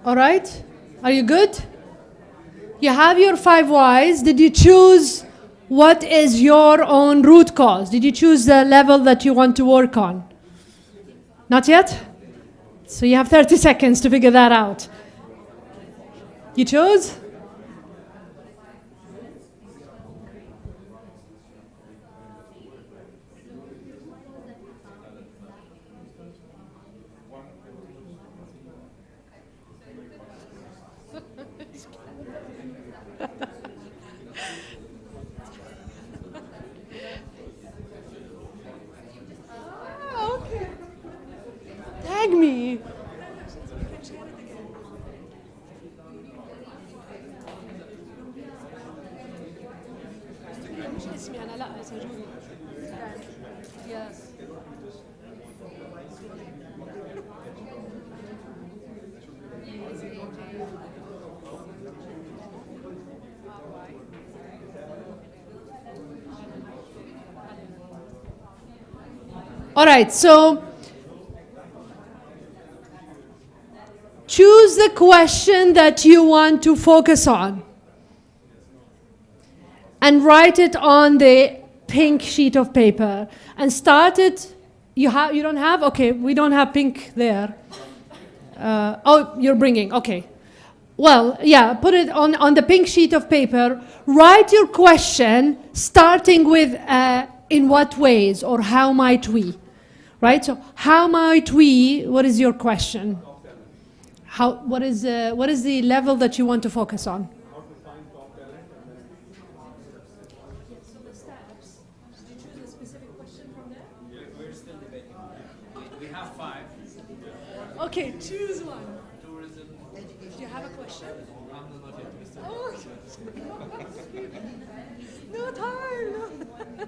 All right? Are you good? You have your 5 whys. Did you choose what is your own root cause? Did you choose the level that you want to work on? Not yet? So you have 30 seconds to figure that out. You chose? Okay. Tag me. Yes. All right, so choose the question that you want to focus on and write it on the pink sheet of paper and start it. You don't have? Okay, we don't have pink there. Oh, you're bringing, okay. Well, yeah, put it on the pink sheet of paper. Write your question starting with in what ways or how might we, right? So how might we, what is your question? What is the level that you want to focus on? So the steps, did you choose a specific question from there? Yeah, we're still debating. We have 5. Okay, choose one. Tourism. Do you have a question? I'm not yet. We're still Oh, no time. No.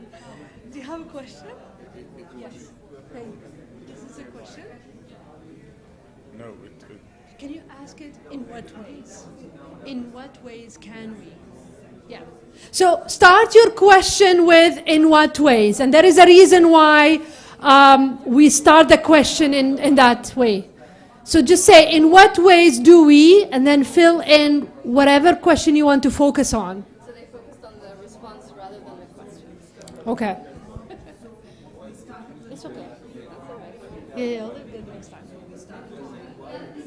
Do you have a question? Yes. Thank you. This is a question. No, Can you ask it in what ways? In what ways can we? Yeah. So start your question with in what ways, and there is a reason why we start the question in that way. So just say in what ways do we, and then fill in whatever question you want to focus on. So they focused on the response rather than the question. Okay. It's okay. Yeah, I'll do good next time. Is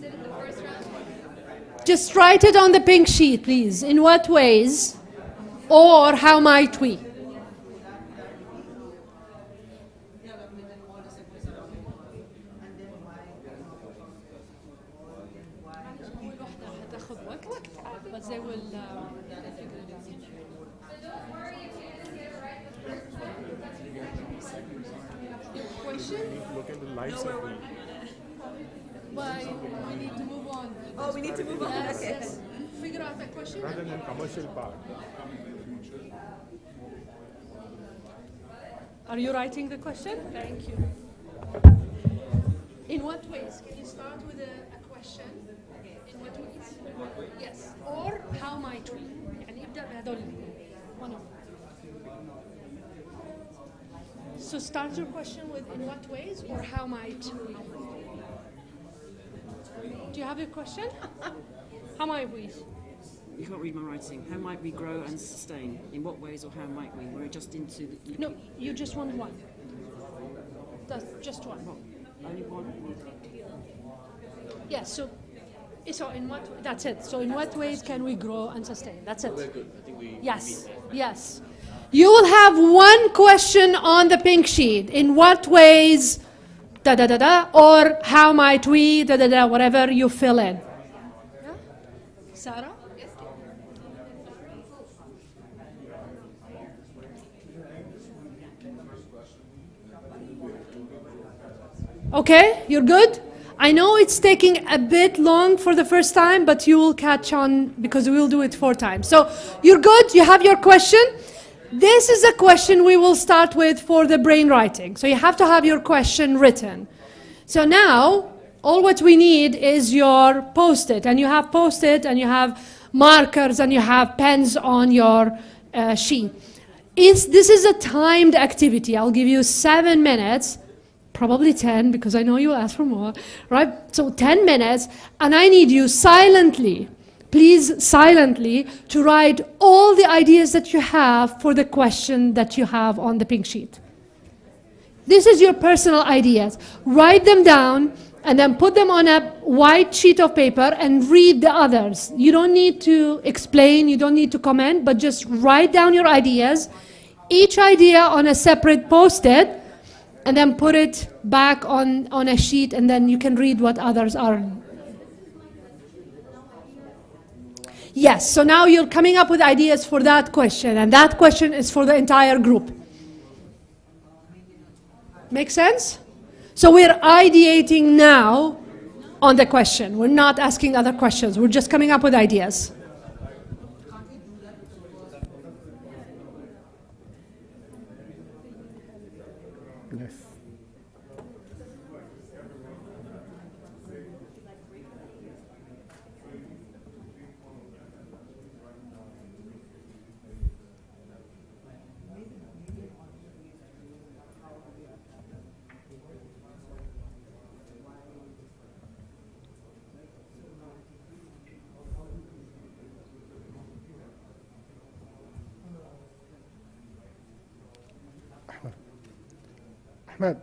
it in the first round? Just write it on the pink sheet, please. In what ways or how might we? But they will figure it out. Don't worry if you didn't get it right the first time. Question? look at the lights of the... Why? We need to move on. Oh, we need to move on. Yes, Okay. yes. Figure out the question. rather than commercial part. Are you writing the question? Thank you. In what ways? Can you start with a question? In what ways? Yes. Or how might we? يعني ابدأ بهذول. One of them. So start your question with in what ways or how might we? Do you have a question? How might we? You can't read my writing. How might we grow and sustain? In what ways or how might we? We're just into the... No, you just want one. That's just one. Only one? Yes, so in what, that's it. So in what ways can we grow and sustain? That's it. We're good. I think we Yes, yes. You will have one question on the pink sheet. In what ways, da da da da, or how might we, da da da, whatever you fill in. Yeah? Sarah? Okay, you're good? I know it's taking a bit long for the first time, but you will catch on because we will do it 4 times. So you're good? You have your question? This is a question we will start with for the brain writing. So you have to have your question written. So now, all what we need is your post-it. And you have post-it, and you have markers, and you have pens on your sheet. This is a timed activity. I'll give you 7 minutes. Probably 10, because I know you'll ask for more, right? So 10 minutes, and I need you silently, please silently, to write all the ideas that you have for the question that you have on the pink sheet. This is your personal ideas. Write them down, and then put them on a white sheet of paper and read the others. You don't need to explain, you don't need to comment, but just write down your ideas, each idea on a separate post-it, and then put it back on a sheet, and then you can read what others are. Yes, so now you're coming up with ideas for that question, and that question is for the entire group. Make sense? So we're ideating now on the question. We're not asking other questions. We're just coming up with ideas. Yes. Ahmed.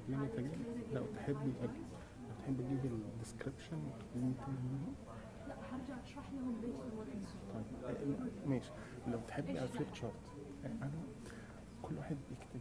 تقولي تاني لو تحبي اجيب الديسكربشن تقولي تاني منه. لا هرجع اشرح لهم ليش طيب ماشي لو تحبي على الفليب شارت انا كل واحد يكتب.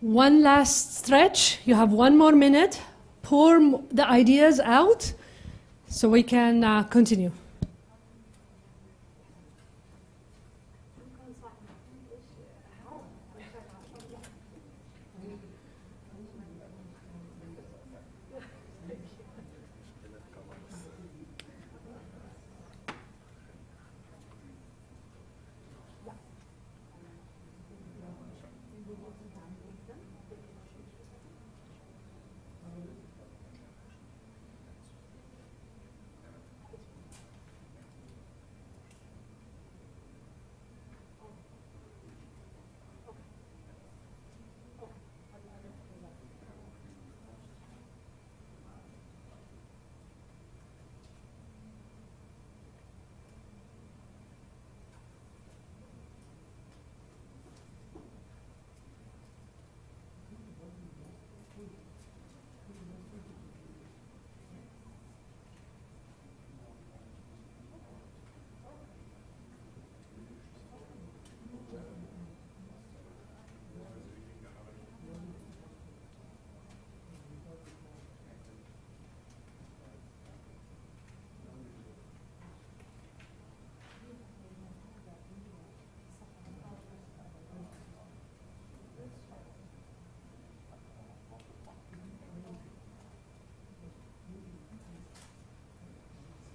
One last stretch. You have 1 more minute. Pour the ideas out so we can continue.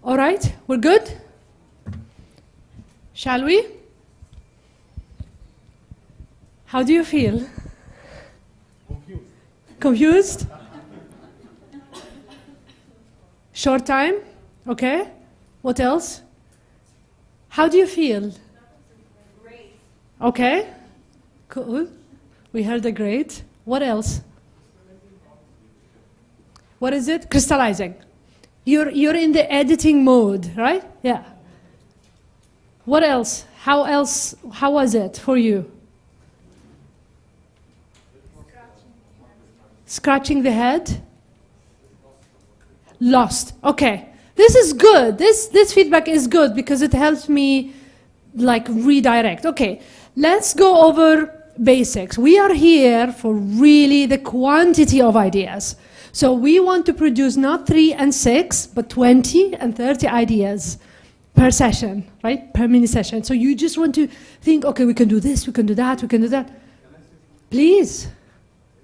All right, we're good? Shall we? How do you feel? Confused. Confused? Short time? Okay. What else? How do you feel? Great. Okay. Cool. We heard a great. What else? What is it? Crystallizing. You're in the editing mode, right? Yeah. What else? How was it for you? Scratching the head? Lost. Okay. This is good. This feedback is good because it helps me like redirect. Okay. Let's go over basics. We are here for really the quantity of ideas. So we want to produce not 3 and 6, but 20 and 30 ideas per session, right? Per mini session. So you just want to think, okay, we can do this, we can do that, we can do that. Please.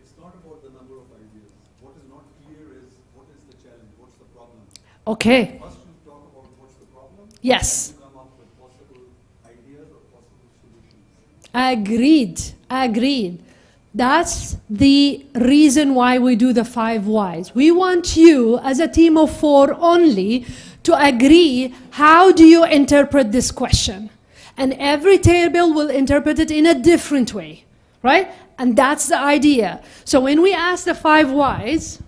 It's not about the number of ideas. What is not clear is what is the challenge, what's the problem. Okay. First you talk about what's the problem. Yes. You come up with possible ideas or possible solutions. Agreed. That's the reason why we do the 5 whys. We want you, as a team of 4 only, to agree, how do you interpret this question? And every table will interpret it in a different way, right? And that's the idea. So when we ask the 5 whys,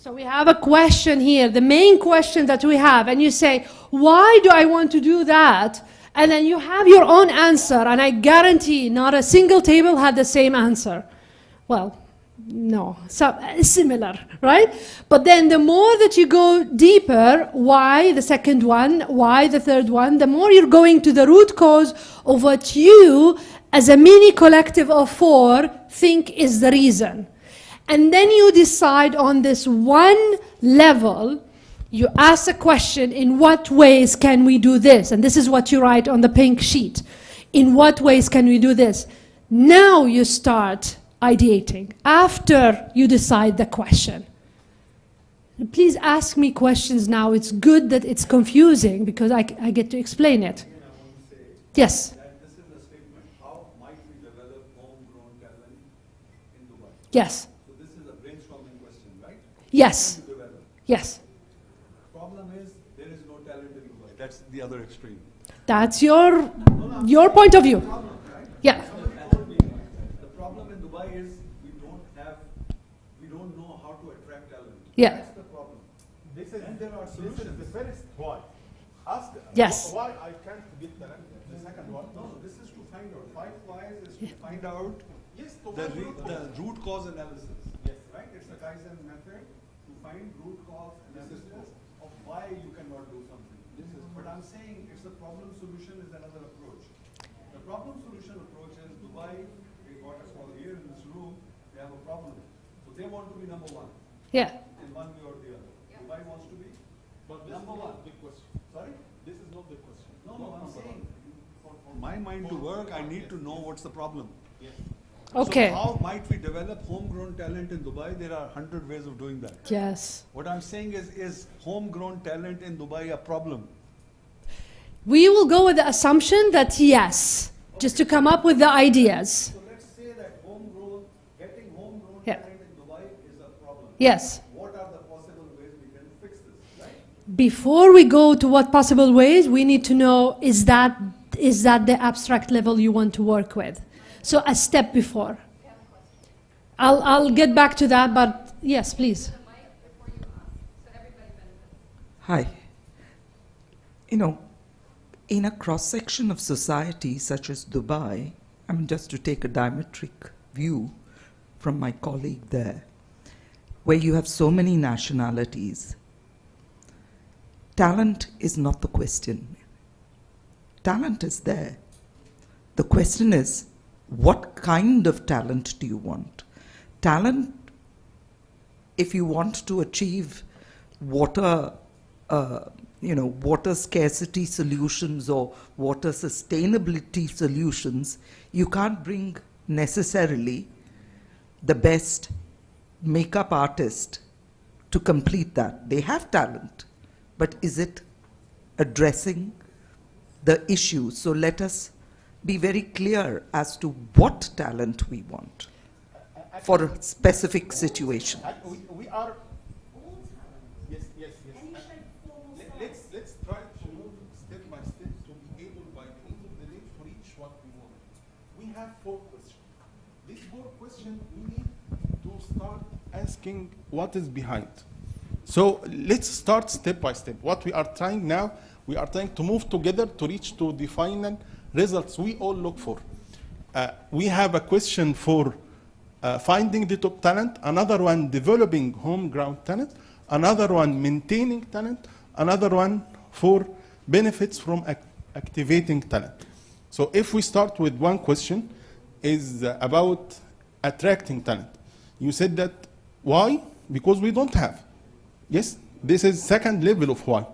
so we have a question here, the main question that we have, and you say, why do I want to do that? And then you have your own answer, and I guarantee not a single table had the same answer. Well, no, similar, right? But then the more that you go deeper, why the second one, why the third one, the more you're going to the root cause of what you, as a mini collective of 4, think is the reason. And then you decide on this one level You ask a question, in what ways can we do this? And this is what you write on the pink sheet. In what ways can we do this? Now you start ideating, after you decide the question. Please ask me questions now. It's good that it's confusing because I get to explain it. Yes? This is a statement, how might we develop homegrown talent in Dubai? Yes. So this is a brainstorming question, right? Yes. Yes. The problem is there is no talent in Dubai. That's the other extreme. That's your point of view. Yeah. The problem in Dubai is we don't know how to attract talent. Yeah. That's the problem. And there are solutions. The first why. Ask Yes. why I can't get talent. The second one. No, this is to find out. 5 whys is to find out the root cause analysis. Yes. Right? It's a Kaizen method to find root cause analysis of why you cannot do something. But I'm saying it's a problem solution is another approach. The problem solution approach is Dubai, what is called here in this room, they have a problem. So they want to be number 1. Yeah. In one way or the other. Dubai wants to be number 1. Big question. Sorry? This is not the question. No, I'm saying for my mind to work, I need to know what's the problem. Yes. Okay. So how might we develop homegrown talent in Dubai? There are 100 ways of doing that. Yes. What I'm saying is homegrown talent in Dubai a problem? We will go with the assumption that yes, just to come up with the ideas. So let's say that getting homegrown Yeah. talent in Dubai is a problem. Yes. What are the possible ways we can fix this, right? Before we go to what possible ways, we need to know, is that the abstract level you want to work with? So a step before. I'll get back to that, but yes, please. Hi. You know, in a cross-section of society such as Dubai, I mean, just to take a diametric view from my colleague there, where you have so many nationalities, talent is not the question. Talent is there. The question is, what kind of talent do you want? Talent, if you want to achieve water scarcity solutions or water sustainability solutions, you can't bring necessarily the best makeup artist to complete that. They have talent, but is it addressing the issue? So let us be very clear as to what talent we want for a specific situation. We are. Yes. Let's try to move step by step to be able, by the end of the day, to reach what we want. We have 4 questions. These 4 questions we need to start asking what is behind. So let's start step by step. What we are trying now, we are trying to move together to reach to the final results we all look for. We have a question for finding the top talent, another one developing homegrown talent, another one maintaining talent, another one for benefits from activating talent. So if we start with one question, is about attracting talent. You said that, why? Because we don't have. Yes, this is second level of why.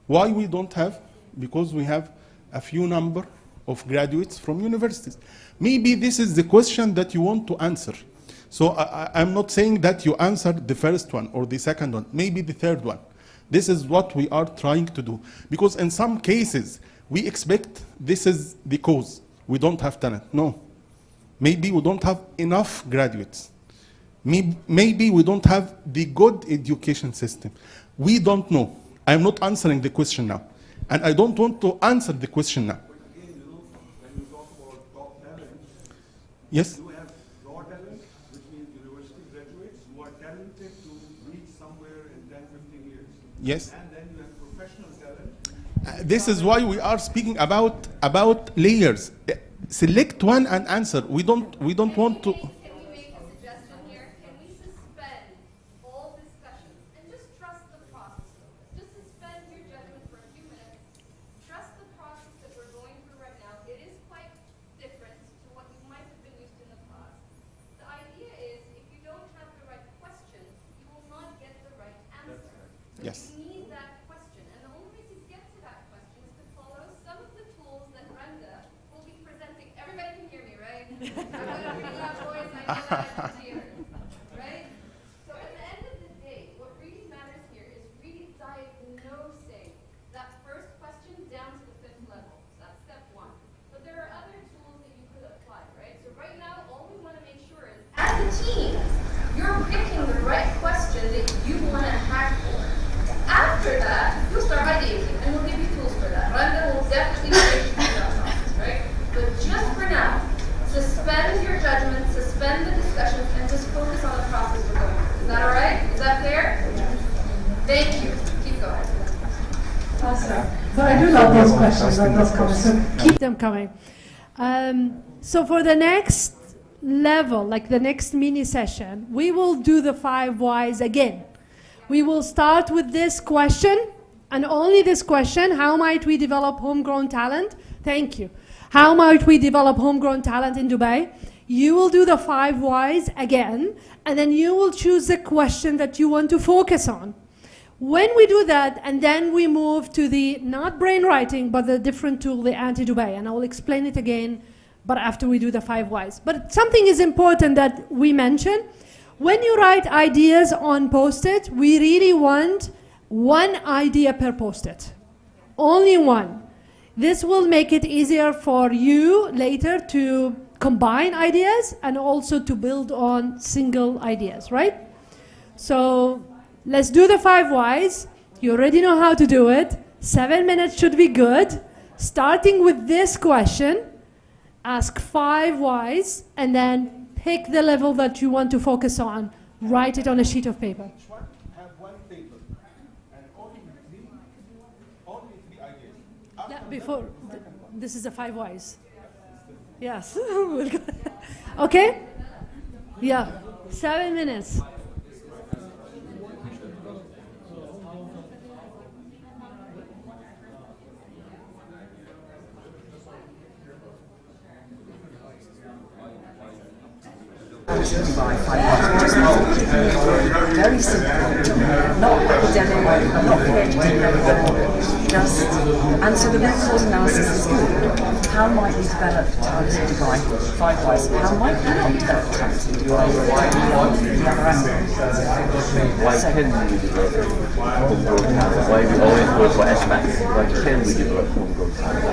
Why we don't have? Because we have a few number of graduates from universities. Maybe this is the question that you want to answer. So I'm not saying that you answered the first one or the second one, maybe the third one. This is what we are trying to do. Because in some cases, we expect this is the cause. We don't have talent. No. Maybe we don't have enough graduates. Maybe we don't have the good education system. We don't know. I'm not answering the question now. And I don't want to answer the question now. But again, when you talk about top talent, Yes? you have raw talent, which means university graduates who are talented to reach somewhere in 10, 15 years. Yes. And then you have professional talent. This is why we are speaking about layers. Select one and answer. We don't want to. Can we make a suggestion here? Can we suspend all discussions and just trust the process? Just suspend your judgment for a few minutes. Trust the process that we're going through right now. It is quite different to what you might have been used to in the past. The idea is, if you don't have the right question, you will not get the right answer. Yes. You need Thank you. Keep going. Awesome. So I do love those questions and those comments, so keep them coming. So for the next level, like the next mini session, we will do the 5 whys again. We will start with this question, and only this question: how might we develop homegrown talent? Thank you. How might we develop homegrown talent in Dubai? You will do the 5 whys again, and then you will choose the question that you want to focus on. When we do that, and then we move to the, not brainwriting, but the different tool, the Anti-Dubai, and I will explain it again, but after we do the 5 whys. But something is important that we mention. When you write ideas on Post-it, we really want 1 idea per Post-it. Only 1. This will make it easier for you later to combine ideas and also to build on single ideas, right? So let's do the 5 whys. You already know how to do it. 7 minutes should be good. Starting with this question, ask 5 whys, and then pick the level that you want to focus on. Write it on a sheet of paper. Each one have 1 paper and only 3 ideas. Yeah, before, this is the 5 whys. Yes. Okay? Yeah. 7 minutes. Very simple, not academic, not PhD, just answer the root cause analysis is good. How might we develop talent in Dubai? 5 whys. How might we not develop talent in Dubai? The other angle. Why can we develop homegrown talent? Why we always go for aspects? Why can we develop homegrown talent?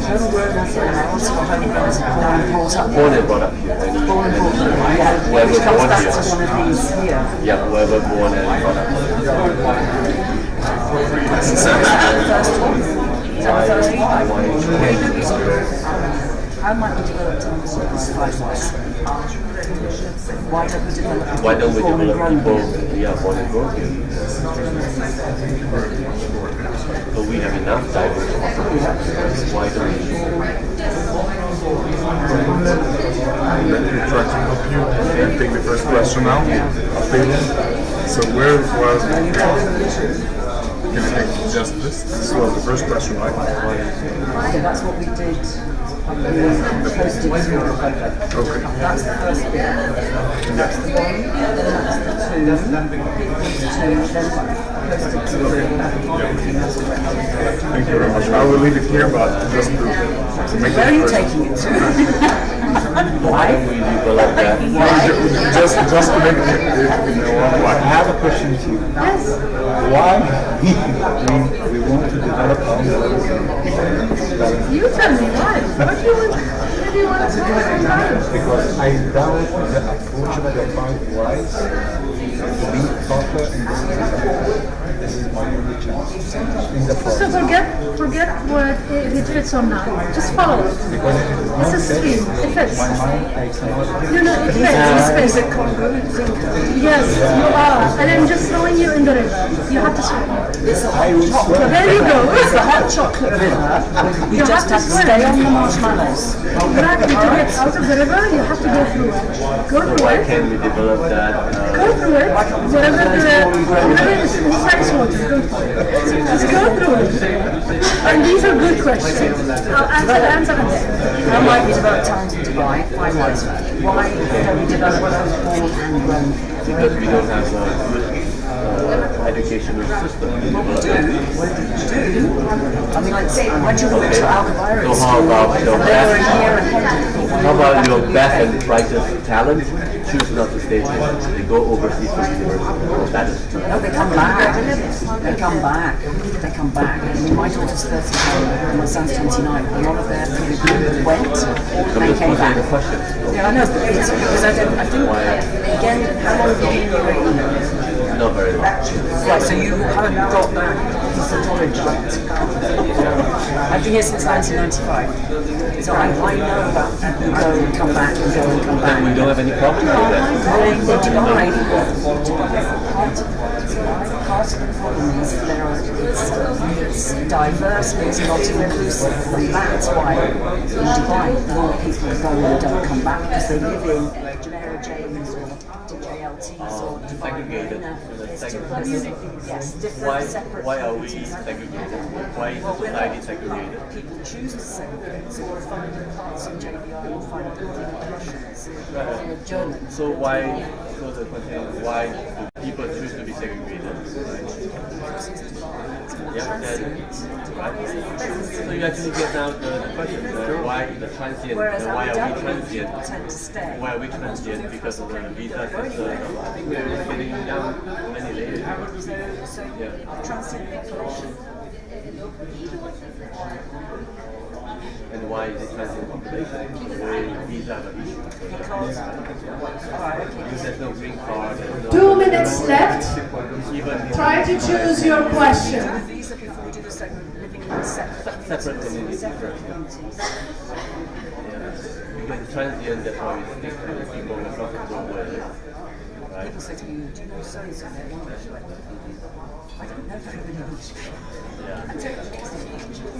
Homegrown as in house or homegrown as brought up here? Born and brought up here. Born and brought up here. Yeah. Whoever Which comes born back here. to one of these here. Yeah, whoever born and brought up here. Is that the first one? Is that the first one? How might we develop talent in Dubai? 5 whys. Why don't we develop people? Why don't we born and develop grown people? here? Yeah, born and grown here. But we have enough diverse populations. Why don't we? Let me try to help you and take the first question now. So where was can I take just this? This was the first question, right? Yeah, that's what we did. Posted Okay. That's the first bit. That's the 1, then that's the 2, then posted to Thank you very much. I will leave it here, but just to make it Where are you first. taking it to? Why? Just to make it, why? I have a question to you. Yes. Why we want to develop our You tell me why. What do you want to say? Because I doubt the approach of the 5 whys to be proper in this case. This is my only chance in the process. So forget what if it fits or not. Just follow it. Because if it is not It's a stream. It fits. my mind takes another. No, it fits. It fits. Congruent thinker. Yes, you are. And I'm just throwing you in the river. You have to swim. It's the hot chocolate. There you go. It's the hot chocolate river. You just have to stay on the marshmallows. Exactly. To get out of the river, you have to go through it. Go through Why it. can we develop that? Go through it. Whatever is inside water, go through it. Just go through it. And these are good questions. I'll answer them. How might we develop talent in Dubai? 5 whys. Why don't we develop those born and grown? Because we don't have a good educational system. What we do? I mean, like, when you look to Al-Qaeda, So how about your they were a best? year ahead. How about your best and brightest talent choose not to stay here? They go overseas to university. Well, that is true. No, they come back. They come back. They come back. I mean, my daughter's 31 and my son's 29. A lot of their people went and they came back. Yeah, I know, but it's because I think, again, how long have you been in UAE? Not very long. Right, so you haven't got that piece of knowledge yet. I've been here since 1995. So I know about people who go and come back and go and come back. We don't have any problem with that. They Dubai part of the problem is it's diverse, but it's not inclusive. And that's why in Dubai, more people go and don't come back because they live in Jumeirah James or DJLTs or segregated. Yes, different separate why are we segregated? Why is society segregated? People choose to segregate, so we'll find parts in JBI, we'll find building Russians, Germans. So why, so the question is, why do people choose to be segregated? Yeah, right? So you actually get down to the question, why the transient, why are we transient? Why are we transient? Because of the visa system. I think we're getting down many layers. Yeah. Transient population. And why is it transient population? Why visa are issue? Because there's no green card. 2 minutes left. Try to choose your question. Separate communities. Because it's transient, that's why we stick to the people we're comfortable with. Right? People say to me, do you know so-and-so? I don't know very many English people.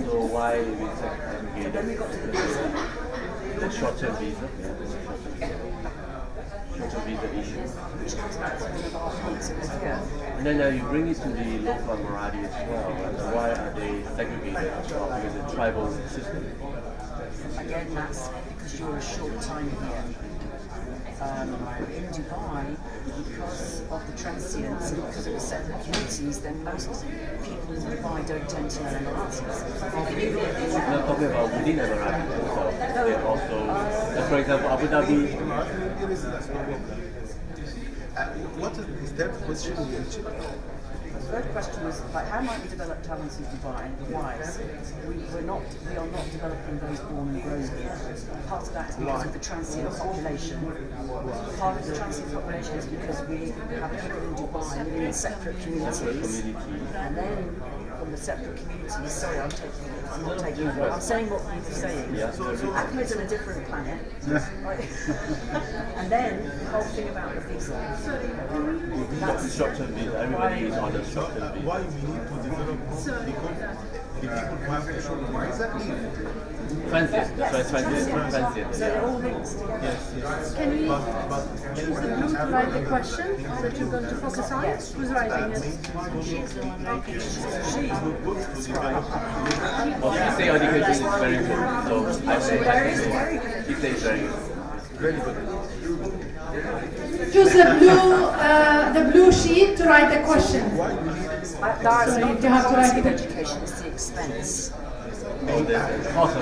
So why we segregated? Then we got to the visa. The short-term visa. Short-term visa issue. Which comes back to one of our points over here. And then you bring it to the local Marathi as well. And why are they segregated as well? Because it's a tribal system. Again, that's because you're a short time here. In Dubai, because of the transients and because of the separate communities, then most people in Dubai don't tend to learn Emiratis. I'm not talking about within Emiratis themselves. Also, for example, Abu Dhabi. What is the third question? The third question was like, how might we develop talents in Dubai? Why? We are not developing those born and grown here. Part of that is because of the transient population. Part of the transient population is because we have people in Dubai living in separate communities. And then from the separate communities, sorry, I'm not taking over. I'm saying what you're saying. Ahmed's on a different planet. Right? And then the whole thing about the visa. That's structured visa. Everybody is on a structured visa. Why we need to develop because the people who have a short visa transient. That's why transient. So they're all linked together. Yes. Can we choose the blue to write the question that you're going to focus on? Who's writing it? Well, she say education is very good, so I say she says very good. Choose the blue sheet to write the question. That's So not you have to write it. education, it's the expense. Also,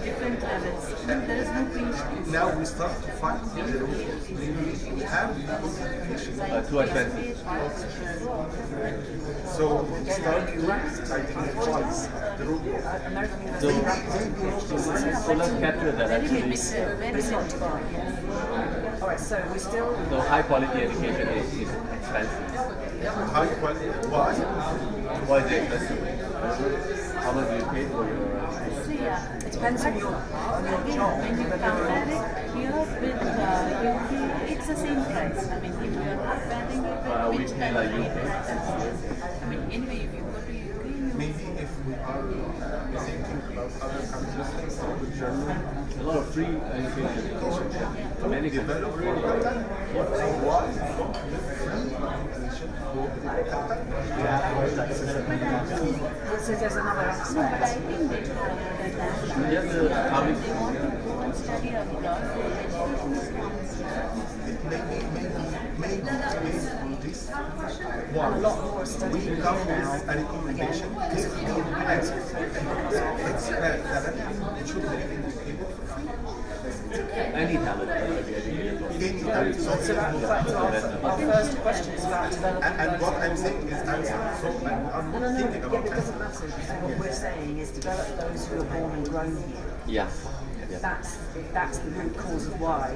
Different levels. There is no pinch. Now we start to find we have too expensive. So start to identify the root So let's capture that actually. It's not Dubai. Alright, so we still... So high quality education is expensive. High quality, why? Why is it expensive? How much do you pay for your It depends on your job. When you compare it here with UK, it's the same price. I mean, if you are comparing it with we pay like UK. I mean, anyway, if you go to UK, maybe if we are thinking about other countries like Germany, a lot of free education. Many develop So there's another aspect. study abroad, maybe this And a lot more study we come with a recommendation if you expect that it should be able for free. Any talent can be educated. Any talent. So our first question is about developing. And what I'm saying is answer. So I'm No, thinking about it doesn't matter. What we're saying is develop those who are born and grown here. Yeah. That's the root cause of why.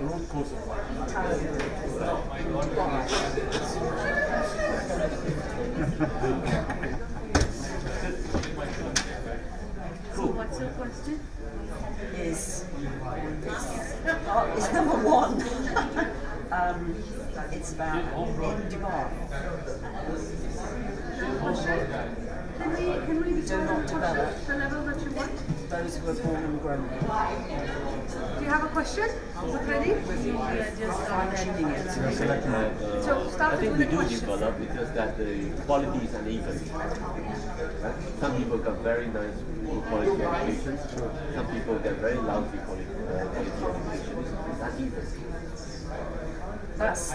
So what's your question? Is number one. It's about in Dubai. develop The level that you want? those who are born and grown. Do you have a question? Ready? Just fine-tuning it. So start I think with we the do question. develop because that the quality is uneven. Right? Some people got very nice quality education. Some people get very lousy quality education. It's uneven. That's So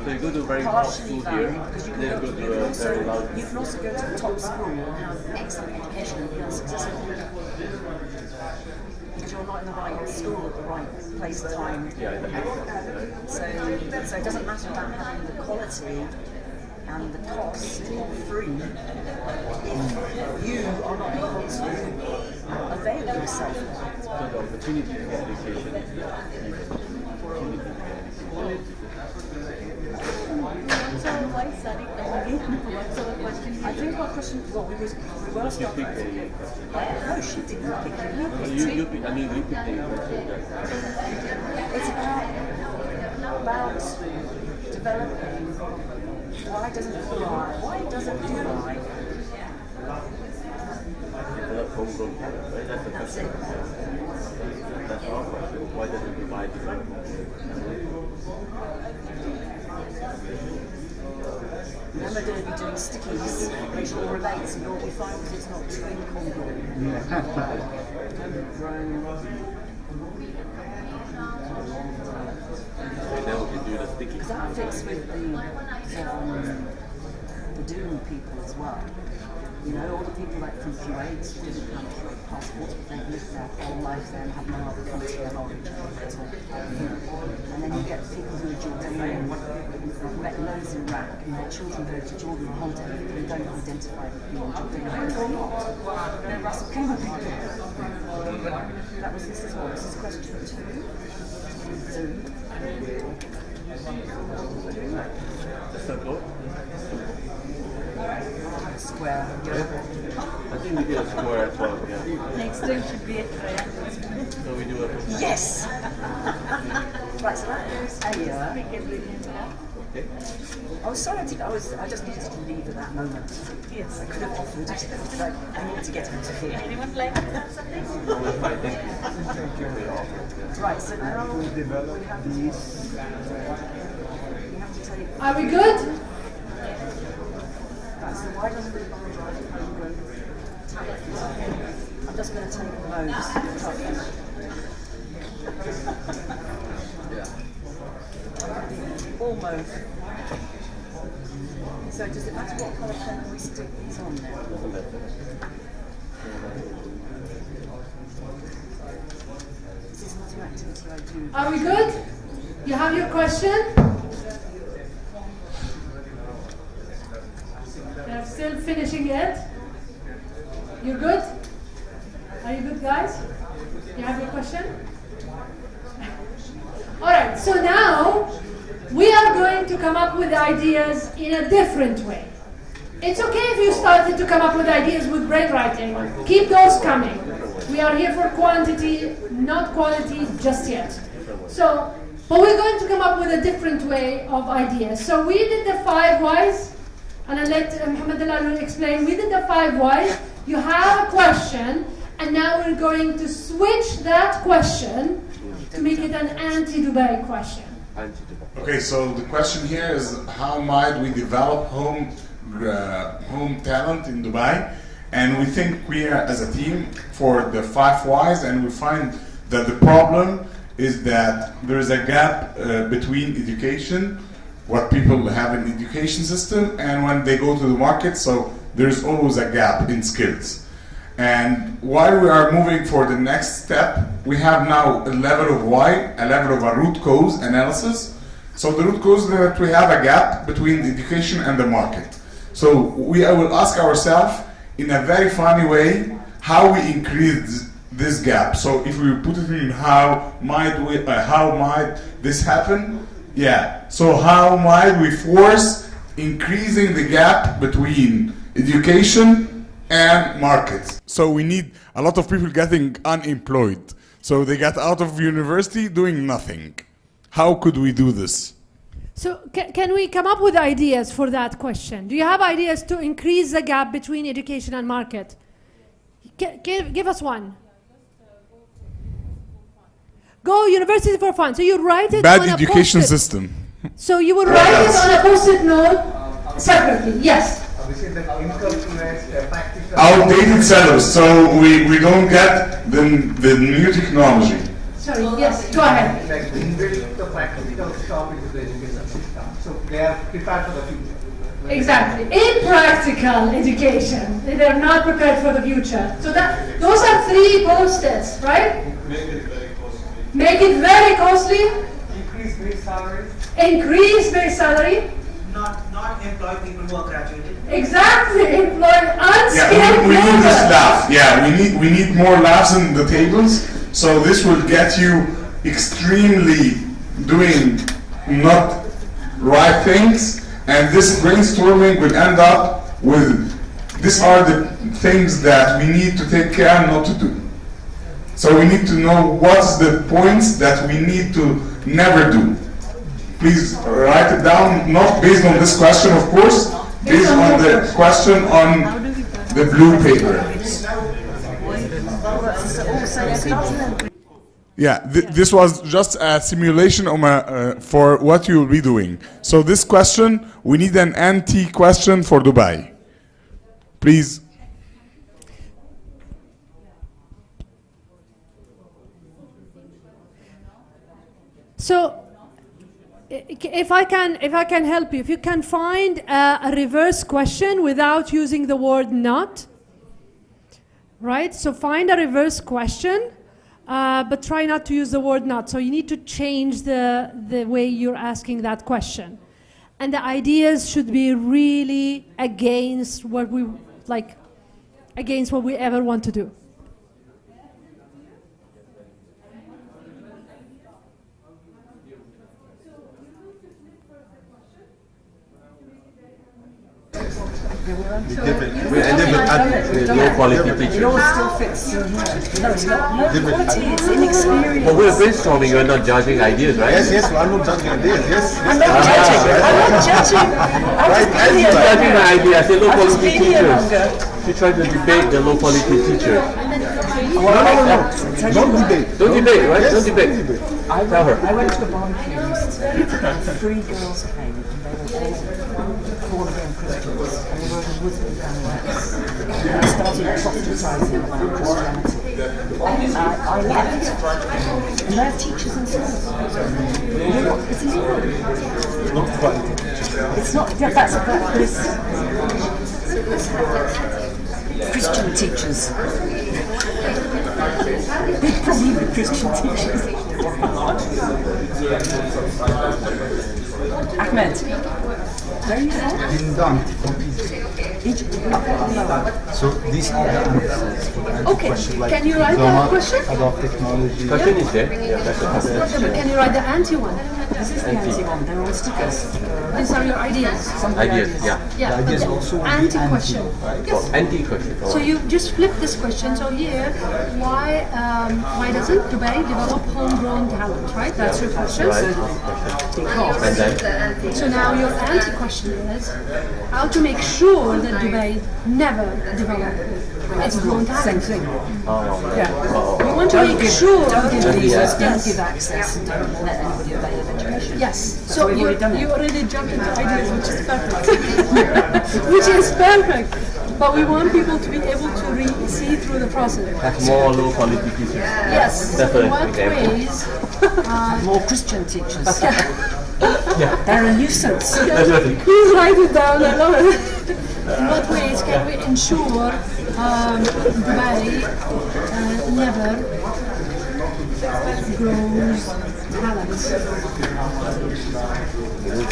you go to a very top partially school valid, here, because you then you go can, to a very lousy. you can also go to a top school and have excellent education and be unsuccessful. Because you're not in the right school at the right place, time. Yeah, the access, right? So it doesn't matter about having the quality and the cost free if you are not able to avail yourself of it. So the opportunity to get education is not even. Opportunity to get education. So why study again? What's our question? I think our question, well, we were You pick starting. a question. No, she didn't pick it. You picked You it. pick, I mean, we pick a question that. It's about developing. Why doesn't Dubai? Why doesn't Dubai? Develop homegrown talent, right? That's the question. That's our question. Why doesn't Dubai develop homegrown Remember to be doing stickies, which will relate, so you'll be fine because it's not trained homegrown. Now we can do the sticky. Because that fits with the Doom people as well. You know, all the people like from Kuwait who didn't have Kuwait passports, but they've lived their whole life there and have no other country of origin at all. And then you get people who are Jordanian, who've met loads in Iraq, and their children go to Jordan on holiday, and they don't identify with being Jordanian because they're not. They're Ras Al-Khaimah people. That was this as well. This is question 2. The circle? Square. I think we did a square as well, yeah. Next time should be a triangle. So we do a... Yes! Right, so that goes here. Okay. Oh, sorry, I just needed to leave at that moment. Yes. I could have offered, but I need to get out of here. Anyone like to have something? Thank you. Right, so now we have these. We have to take. Are we good? Right, so why doesn't the homegrown talent? I'm just going to take those. Almost. So does it matter what colour pen we stick these on there? This is not an activity I do. Are we good? You have your question? They're still finishing it. You're good? Are you good, guys? You have your question? All right, so now we are going to come up with ideas in a different way. It's okay if you started to come up with ideas with brainwriting. Keep those coming. We are here for quantity, not quality just yet. So, but we're going to come up with a different way of ideas. So we did the 5 whys, and I'll let Muhammad Dalal explain. We did the 5 whys. You have a question, and now we're going to switch that question to make it an anti-Dubai question. Okay, so the question here is how might we develop home talent in Dubai? And we think we are as a team for the 5 whys, and we find that the problem is that there is a gap between education, what people have in the education system, and when they go to the market, so there's always a gap in skills. And while we are moving for the next step, we have now a level of why, a level of a root cause analysis. So the root cause is that we have a gap between the education and the market. So we will ask ourselves in a very funny way how we increase this gap. So if we put it in how might this happen? Yeah. So how might we force increasing the gap between education and markets? So we need a lot of people getting unemployed. So they get out of university doing nothing. How could we do this? So can we come up with ideas for that question? Do you have ideas to increase the gap between education and market? Give us one. Go university for fun. So you write it Bad on education a post-it. system. So you would write it on a post-it note separately. Yes. Outdated sellers, so we don't get the new technology. Sorry, yes, go ahead. Like inbuilt the practical stuff into the education system. So they are prepared for the future. Exactly. Impractical education. They're not prepared for the future. So those are 3 post-its, right? Make it very costly. Increase base salary. Increase base salary. Not employ people who are graduated. Exactly. Employ unskilled Yeah, we need this labor. lab. Yeah, we need more labs in the tables. So this will get you extremely doing not right things, and this brainstorming will end up with these are the things that we need to take care not to do. So we need to know what's the points that we need to never do. Please write it down, not based on this question, of course, based on the question on the blue paper. Yeah, this was just a simulation for what you will be doing. So this question, we need an anti-question for Dubai. Please. So if I can help you, if you can find a reverse question without using the word not, right? So find a reverse question, but try not to use the word not. So you need to change the way you're asking that question. And the ideas should be really against what we ever want to do. We ended with low quality teachers. It all still fits in here. No, it's not low quality, it's inexperience. But we're brainstorming, we're not judging ideas, right? Yes, I'm not judging ideas, yes. I'm not judging. I'm not judging. I'm just being here. Judging the idea, I say low I'm just quality being here teachers. longer. You try to debate the low quality teachers. No. Don't debate. Don't debate, right? Don't debate. Tell her. I went to a barbecue yesterday. 3 girls came and they were all born again Christians. And they were in Muslim families. And I started proselytizing about Christianity. And I left. And they're teachers and schools. It's illegal. Not quality. It's not, yeah, that's Christian teachers. Big problem with Christian teachers. Ahmed, where are you from? Hindon. Egypt. So these are the answers to the Okay, question. Like can you write do down not a question? adopt technology. Question is there. Yeah, that's the question. Can you write the anti one? This is the anti-one. They're all stickers. These are your ideas. Ideas, yeah. Yeah, The ideas but also will be anti-question. Yes. Anti-question. So you just flip this question. So here, why doesn't Dubai develop homegrown talent? Right, that's your question. And then? So now your anti-question is how to make sure that Dubai never develop its grown talent. Same thing. Yeah. You want to make sure. Don't give visas, don't Yes. give access, and don't let anybody avail of education. Yes. That's So what we've already done. you already jumped into ideas, which is perfect. Which is perfect. But we want people to be able to see through the process. Have more low quality teachers. Yes. That's In an what example. ways? More Christian teachers. Yeah. They're a nuisance. Definitely. Please write it down. I love it. In what ways can we ensure Dubai never grows talent?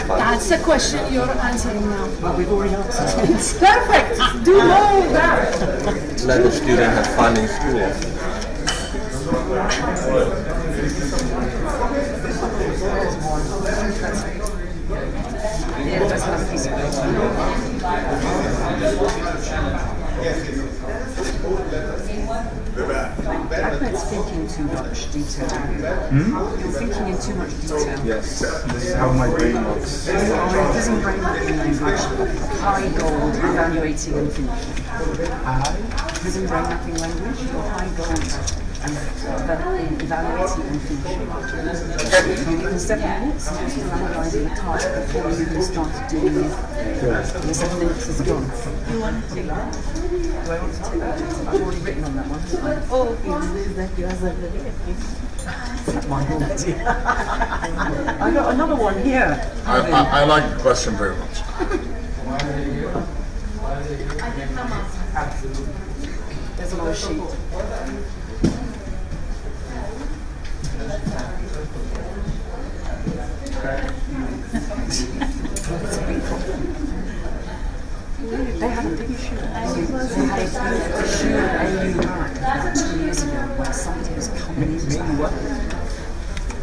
That's the question you're answering now. Well, we've already answered. It's perfect. Do more of that. Let the student have fun in school. Yeah, that's not a piece of Ahmed's thinking too much detail. You're thinking in too much detail. Yes, this is how my brain works. You are using brain mapping language, high gold, evaluating and finishing. Using brain mapping language, you're high gold and evaluating and finishing. You're given 7 minutes and you're analysing the task before you even started doing it. The 7 minutes is gone. You want to take that? Do I want to take that? I've already written on that one. Oh, is that yours already? Okay. Is that my idea? I got another one here. I like the question very much. There's another sheet. They had a big issue. They had a big issue at AU 2 years ago where somebody was coming in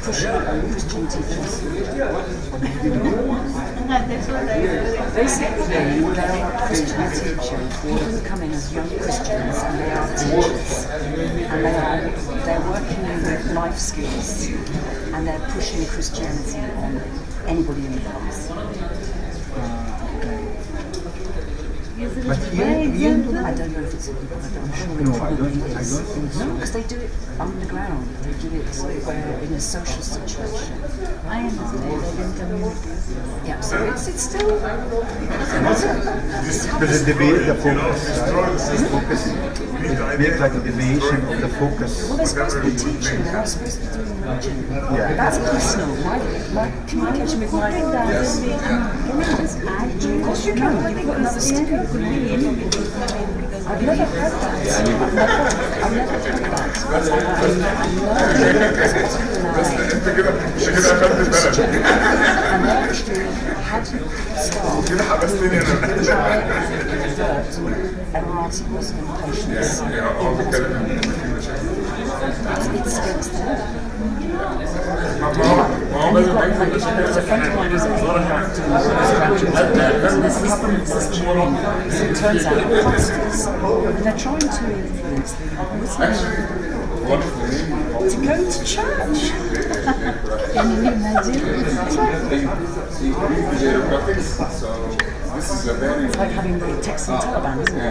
pushing a Christianity first. Basically, they are Christian teachers. People come in as young Christians and they are teachers. And they're working with life skills and they're pushing Christianity on anybody in the class. But here, I don't know if it's illegal, I'm sure it probably is. No, because they do it underground. They do it in a social situation. I understand. They can communicate. Yeah, so it's still. Because it deviates the focus, right? It makes like a deviation of the focus. Well, they're supposed to be teaching, they're not supposed to be doing religion. Yeah. That's personal. My communication with my... Yes. Of course you can. You've got another step. I've never heard that. I've never heard that. And they actually had staff who try and convert Emirati Muslim patients. It's against the law. And you've got like, there's a friend of mine who's doing and there's a couple of this morning, so it turns out pastors, and they're trying to influence the Muslims to go to church. Can you imagine? It's like having the Texan Taliban, isn't it?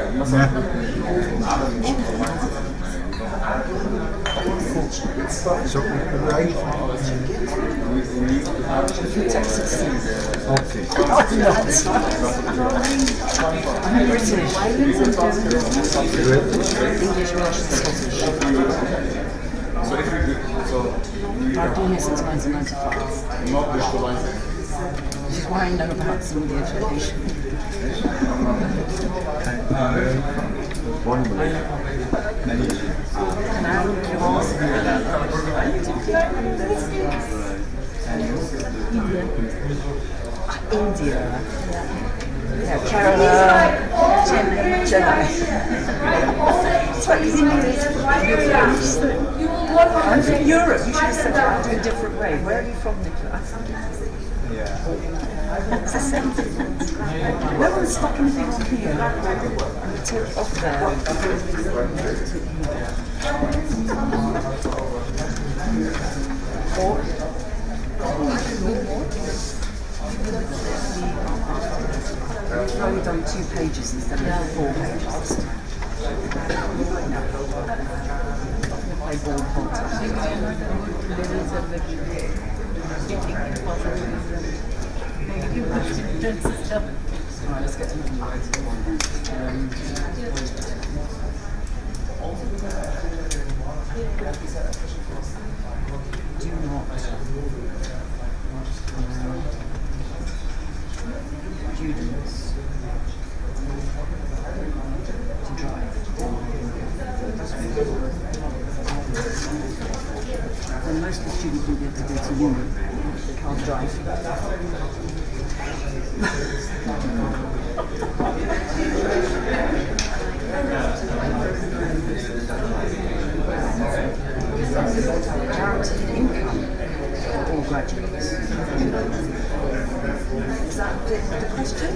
So, right? Texas. Okay. I'm British. English, Welsh, Scottish. I've been here since 1995. Which is why I know about some of the education. One minute. India. Yeah, Kerala, Chennai. It's like these Indians. I'm from Europe. You should have said that in a different way. Where are you from, Nicola? It's the same thing. No one's stuck anything on here. And you take it off there. Or we've only done 2 pages instead of 4 pages this time. Play ball politics. Alright, let's get to the do not students to drive. Then most of the students will get to go to uni. They can't drive. Guaranteed income for all graduates. Is that the question?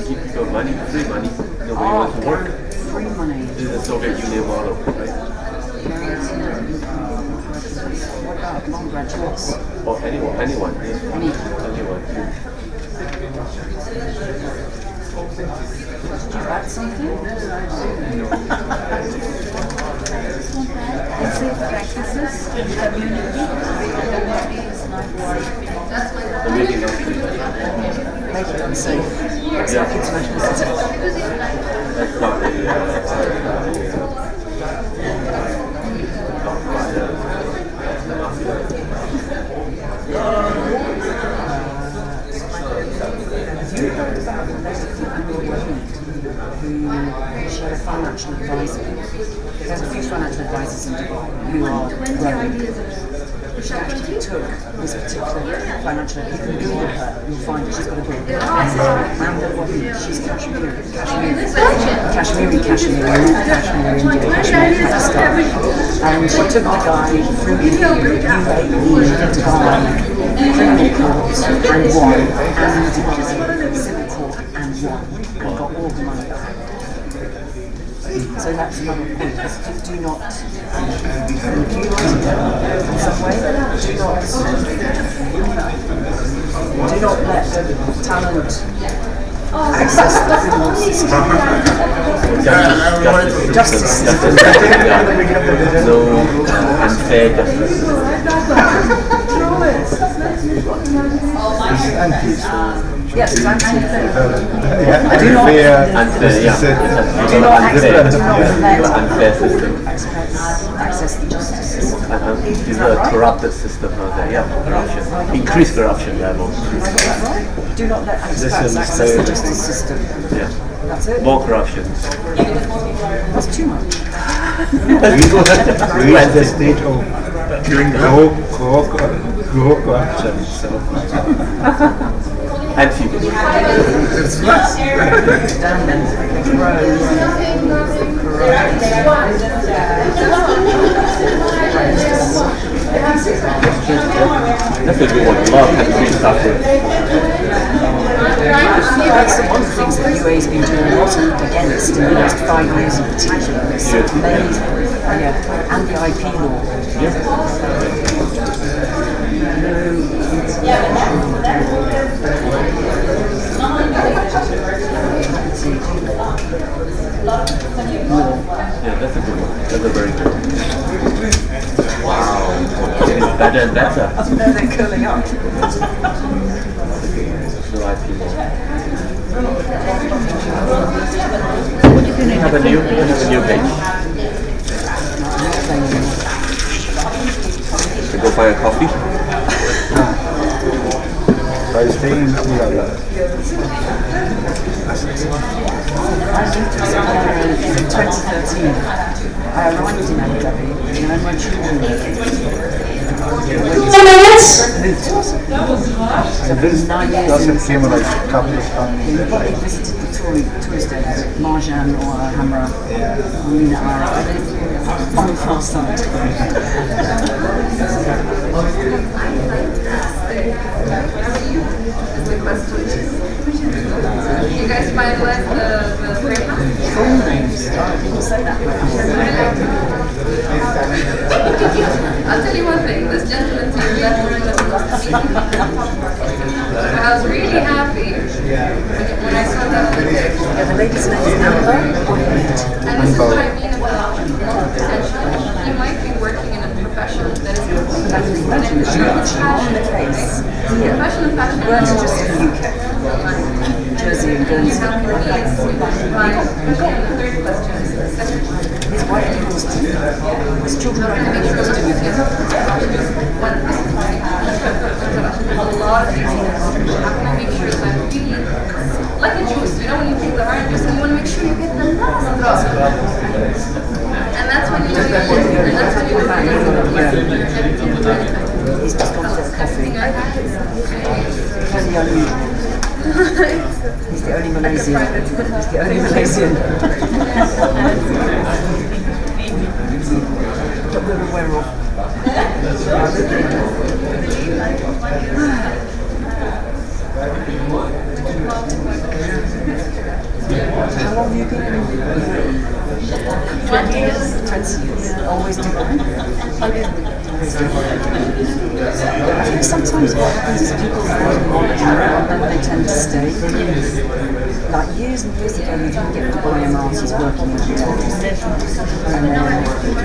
Give people money, free money, nobody wants to work. free money. This is the Soviet Union model, right? What about non-graduates? Or anyone. Anyone. Did you add something? Safe practices in community. Community is not Make it unsafe. It's like international citizenship. That's not Have you heard about the lady who she had a financial advisor? There's a few financial advisors in Dubai who are rogue. She actually took this particular financial advisor. You can Google her, you'll find that she's got a book. And she's Kashmiri, Pakistan. And she took the guy through the UAE to Dubai, criminal courts, and won, and civil court, and won, and got all the money back. So that's another point. Do not accumulate in some way. Do not let talent access the criminal system. Justice system. No unfair justice. Yes, it's unfair. Do not unfair system. Access the justice system. This is a corrupted system. Corruption. Increased corruption level. Do not let expats access the justice system. Yeah. That's it. More corruption. That's too much. We at the stage of grow corruption. Anti-corruption. That's a good one. Love has been suffering. That's one of the things that UAE has been doing a lot against in the last 5 years in particular. It's made, and the IP law. Yeah, that's a good one. That's a very good one. Wow. It's better and better. No, they're curling up. No IP law. You can have a new page. To go find a coffee. By staying in Ulala. I lived in 2013. I arrived in Abu Dhabi, and my children moved So this doesn't seem like a couple of times. You probably visited the tourist areas, Marjan or Hamra, or Mina Ara, on the far side. You guys finalized the framework? Full names. People say that. I'll tell you one thing. This gentleman seems left room was I was really happy when I saw that. Yeah, the lady's name is Amber. And this is what I mean about potential. You might be working in a profession that is completely on the case. Profession and passion. We're not just in the UK. Jersey and Guernsey. The third question is his wife divorced him. His children are divorced him. A lot of things. How can I make sure that I'm really like a juice? You know, when you take the orange juice and you want to make sure you get the last drop. And that's when you He's just gone for a coffee. He's the only Malaysian. He's the only Malaysian. But we're aware of. How long have you been in? what happens is people find knowledge and then they tend to stay. Like years and years ago, you didn't get Dubai Emiratis working in Abu Dhabi. And then around 2010,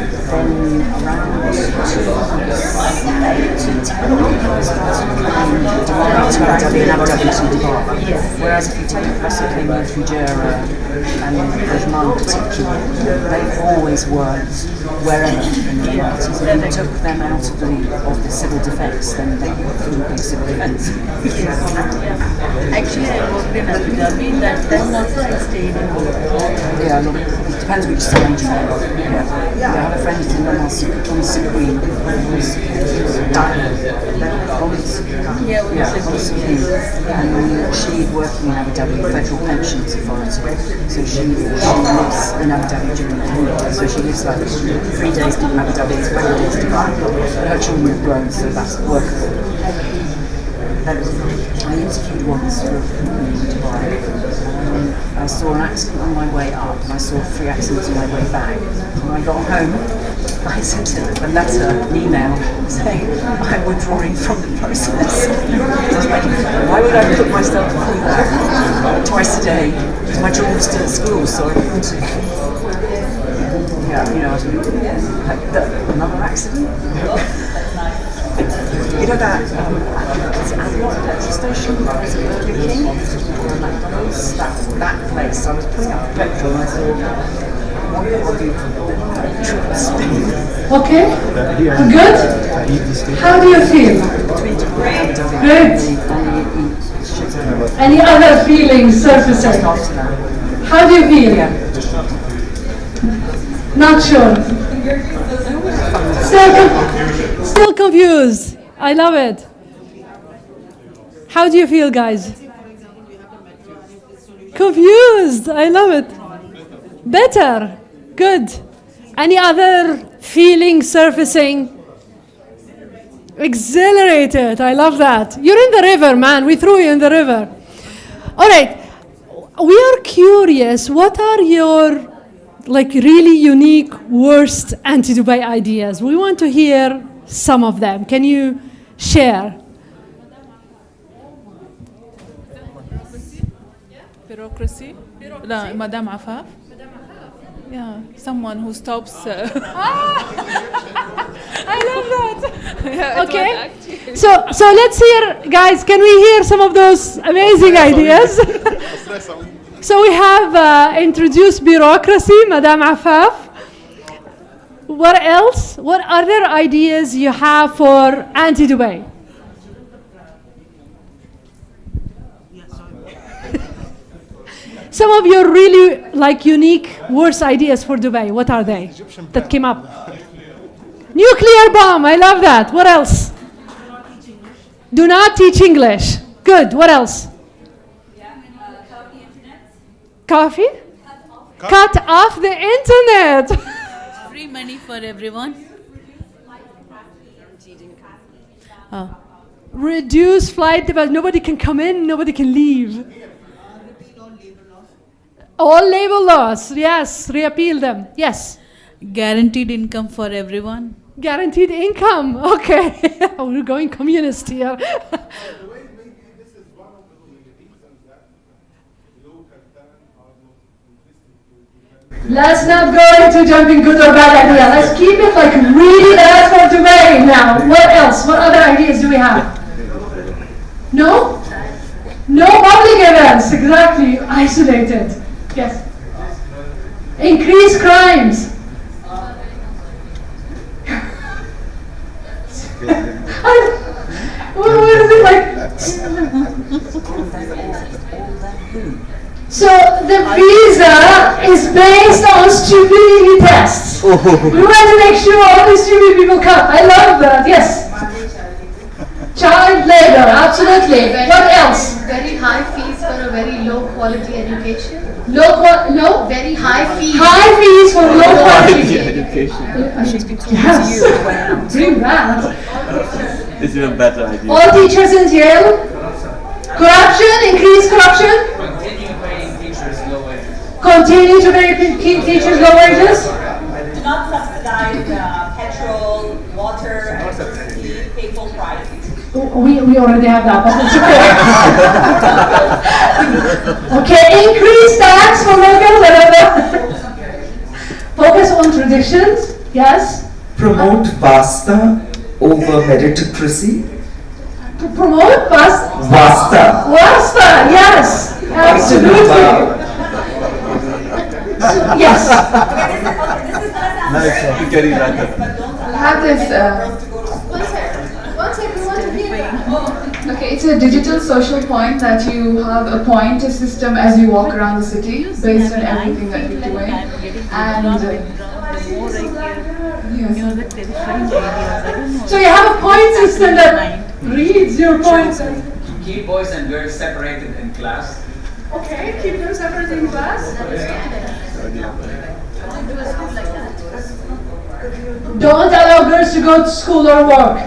people started coming Dubai to Abu Dhabi and Abu Dhabi to Dubai. Whereas if you take a person who came in through Jeddah and Ajman in particular, they always worked wherever in the Emiratis. And if you took them out of the civil defence, then they couldn't be civil defence. Actually, I worked in Abu Dhabi. That time also I stayed in Yeah, look, it depends which side you are. Yeah, I have a friend in on Supreme. And she's working in Abu Dhabi Federal Pensions Authority. So she lives in Abu Dhabi during the day. So she lives like 3 days in Abu Dhabi, 4 days in Dubai. Her children have grown, so that's workable. I interviewed once for Dubai. I saw an accident on my way up and I saw 3 accidents on my way back. When I got home, I sent a letter, an email, saying I'm withdrawing from the process. Why would I put myself through that twice a day? Because my children were still at school, so I didn't. Yeah, you know, another accident? You know that, is it Adlon petrol station? Is it Burger King? Or a McDonald's? That place. I was putting up the petrol and I thought, what do I do? Triple spin. Okay, good. How do you feel? Good. Any other feelings surfacing? How do you feel? Not sure. Still confused. I love it. How do you feel, guys? Confused. I love it. Better. Good. Any other feeling surfacing? Exhilarated. I love that. You're in the river, man. We threw you in the river. All right. We are curious. What are your really unique, worst anti-Dubai ideas? We want to hear some of them. Can you share? Bureaucracy. Madame Afaf. Yeah, someone who stops. I love that. Yeah, okay. So let's hear, guys. Can we hear some of those amazing ideas? So we have introduced bureaucracy, Madame Afaf. What else? What other ideas you have for anti-Dubai? Some of your really unique, worst ideas for Dubai. What are they that came up? Nuclear bomb. I love that. What else? Do not teach English. Good. What else? Coffee? Cut off the internet. Free money for everyone. Reduce flight device. Nobody can come in, nobody can leave. All labor laws, yes, repeal them, yes. Guaranteed income for everyone. Guaranteed income, okay. We're going communist here. Let's not go into jumping good or bad idea. Let's keep it really bad for Dubai now. What else? What other ideas do we have? No? No public events, exactly. Isolated. Yes. Increase crimes. What is it like? So the visa is based on stupidity tests. We want to make sure all these stupid people come. I love that. Yes. Child labor, absolutely. What else? Very high fees for a very low quality education. No? Very high fees. High fees for low quality education. Yes. Bring that. It's even better idea. All teachers in jail. Corruption, increase corruption. Continue to pay teachers low wages. Do not subsidize petrol, water, and electricity, pay full price. We already have that, but it's okay. Okay, increase tax for local, whatever. Focus on traditions, yes. Promote Vasta over meritocracy. To promote Vasta. Vasta, yes, absolutely. Yes. Nice. You're getting better. I have this. One second, we want to hear that. Okay, it's a digital social point that you have a pointer system as you walk around the city based on everything that you're doing. And so you have a point system that reads your points. Keep boys and girls separated in class. Okay, keep them separate in class. Don't allow girls to go to school or work.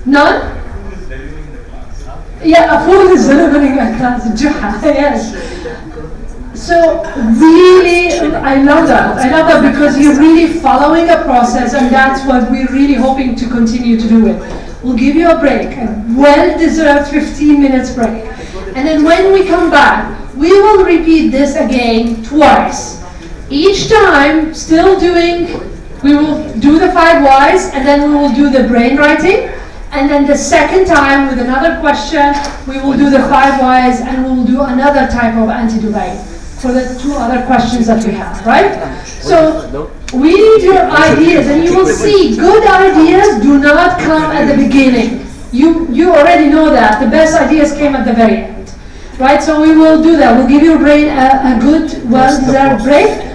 None? Yeah, a fool is living in a class. Yes. So really, I love that. I love that because you're really following a process, and that's what we're really hoping to continue to do it. We'll give you a break, a well-deserved 15 minutes break. And then when we come back, we will repeat this again twice. Each time, still doing, we will do the 5 whys, and then we will do the brain writing. And then the second time, with another question, we will do the 5 whys, and we will do another type of anti-debate for the 2 other questions that we have, right? So we need your ideas, and you will see good ideas do not come at the beginning. You already know that. The best ideas came at the very end, right? So we will do that. We'll give your brain a good, well-deserved break.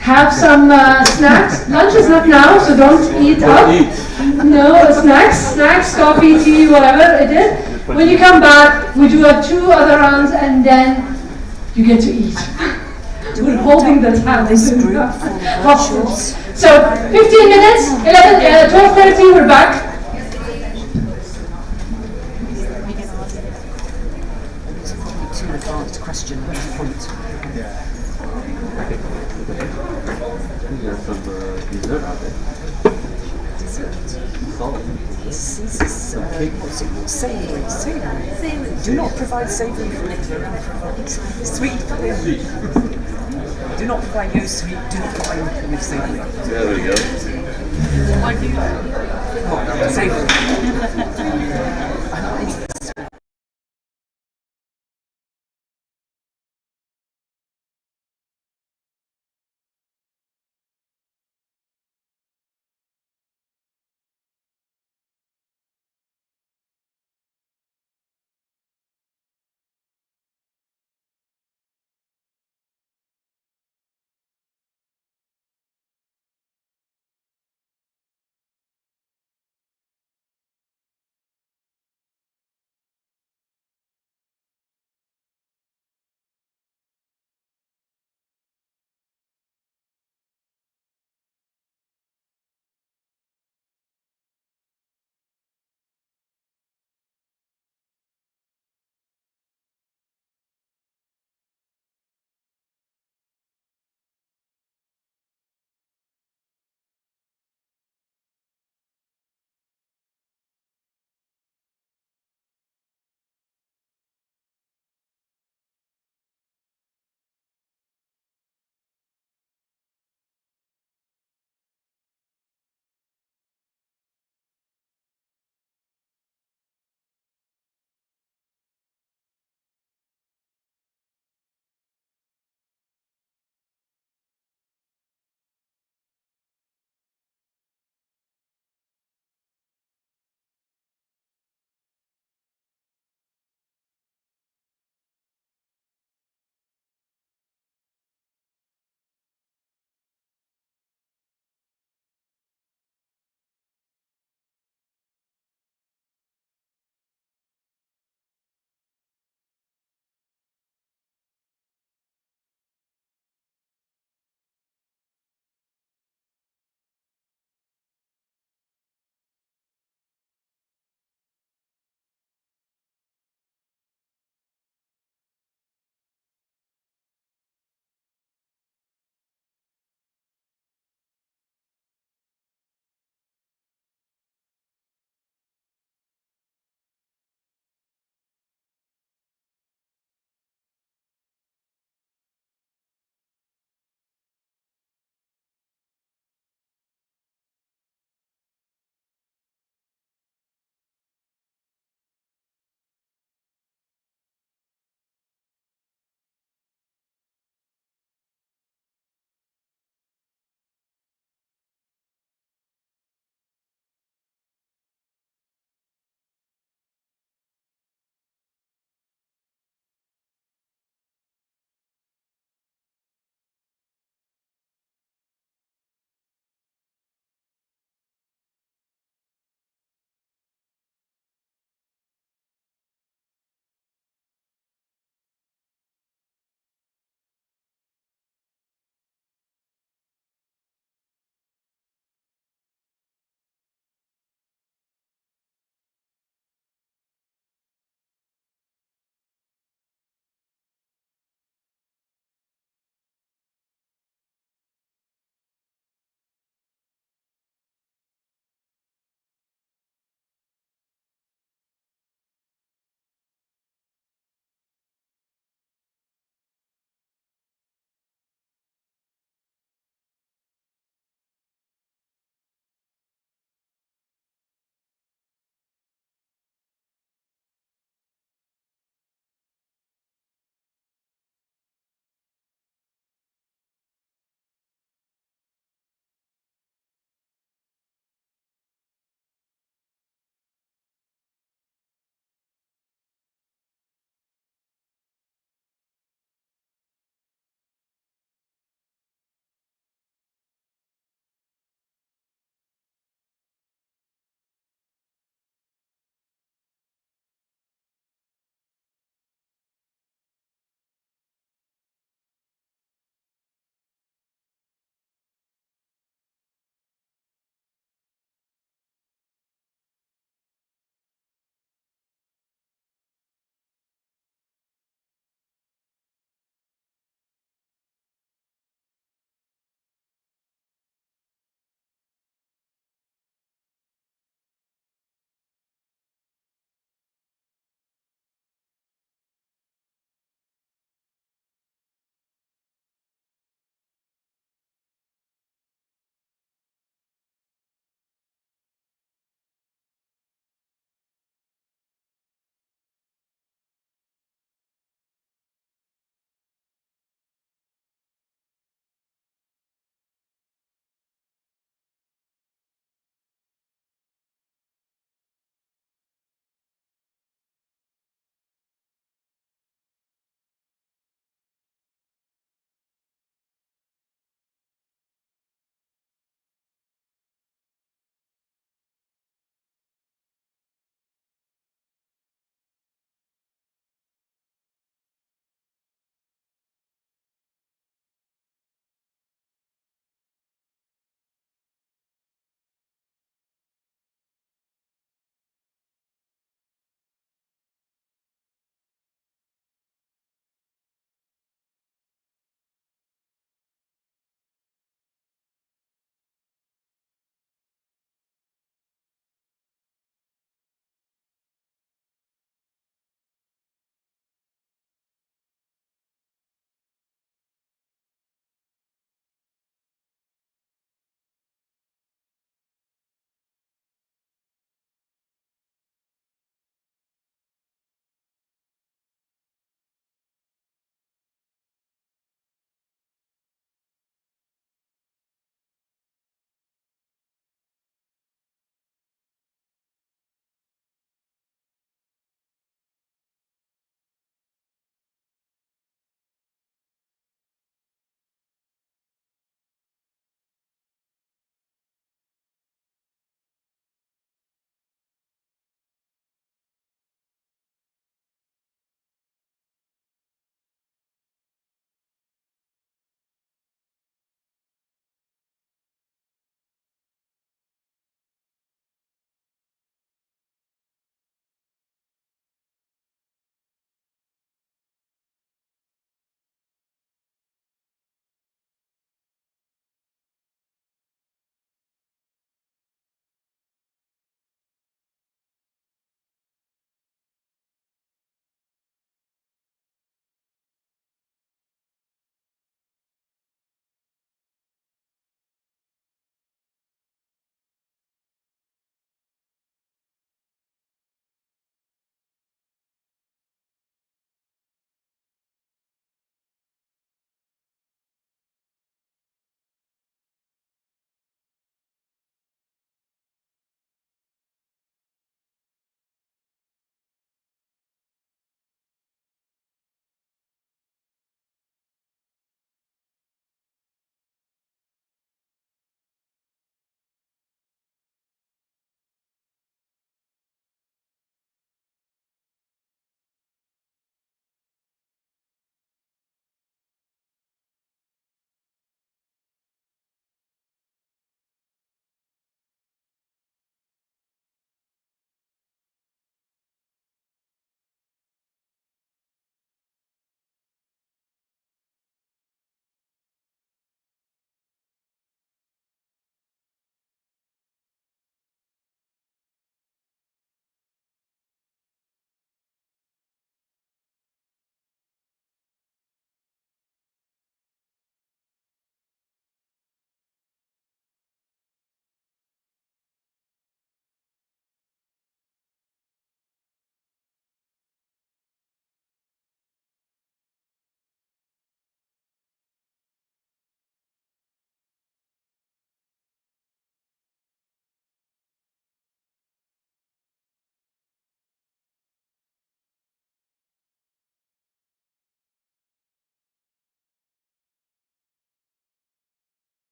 Have some snacks. Lunch is not now, so don't eat up. No, snacks, coffee, tea, whatever it is. When you come back, we do 2 other rounds, and then you get to eat. We're holding the time. So 15 minutes, 12:30, we're back. Too advanced question. There's some dessert out there. Savoury. Do not provide savoury food. Provide sweet food. Do not provide no sweet. Do not provide with savoury. There we go. What do you? Savoury.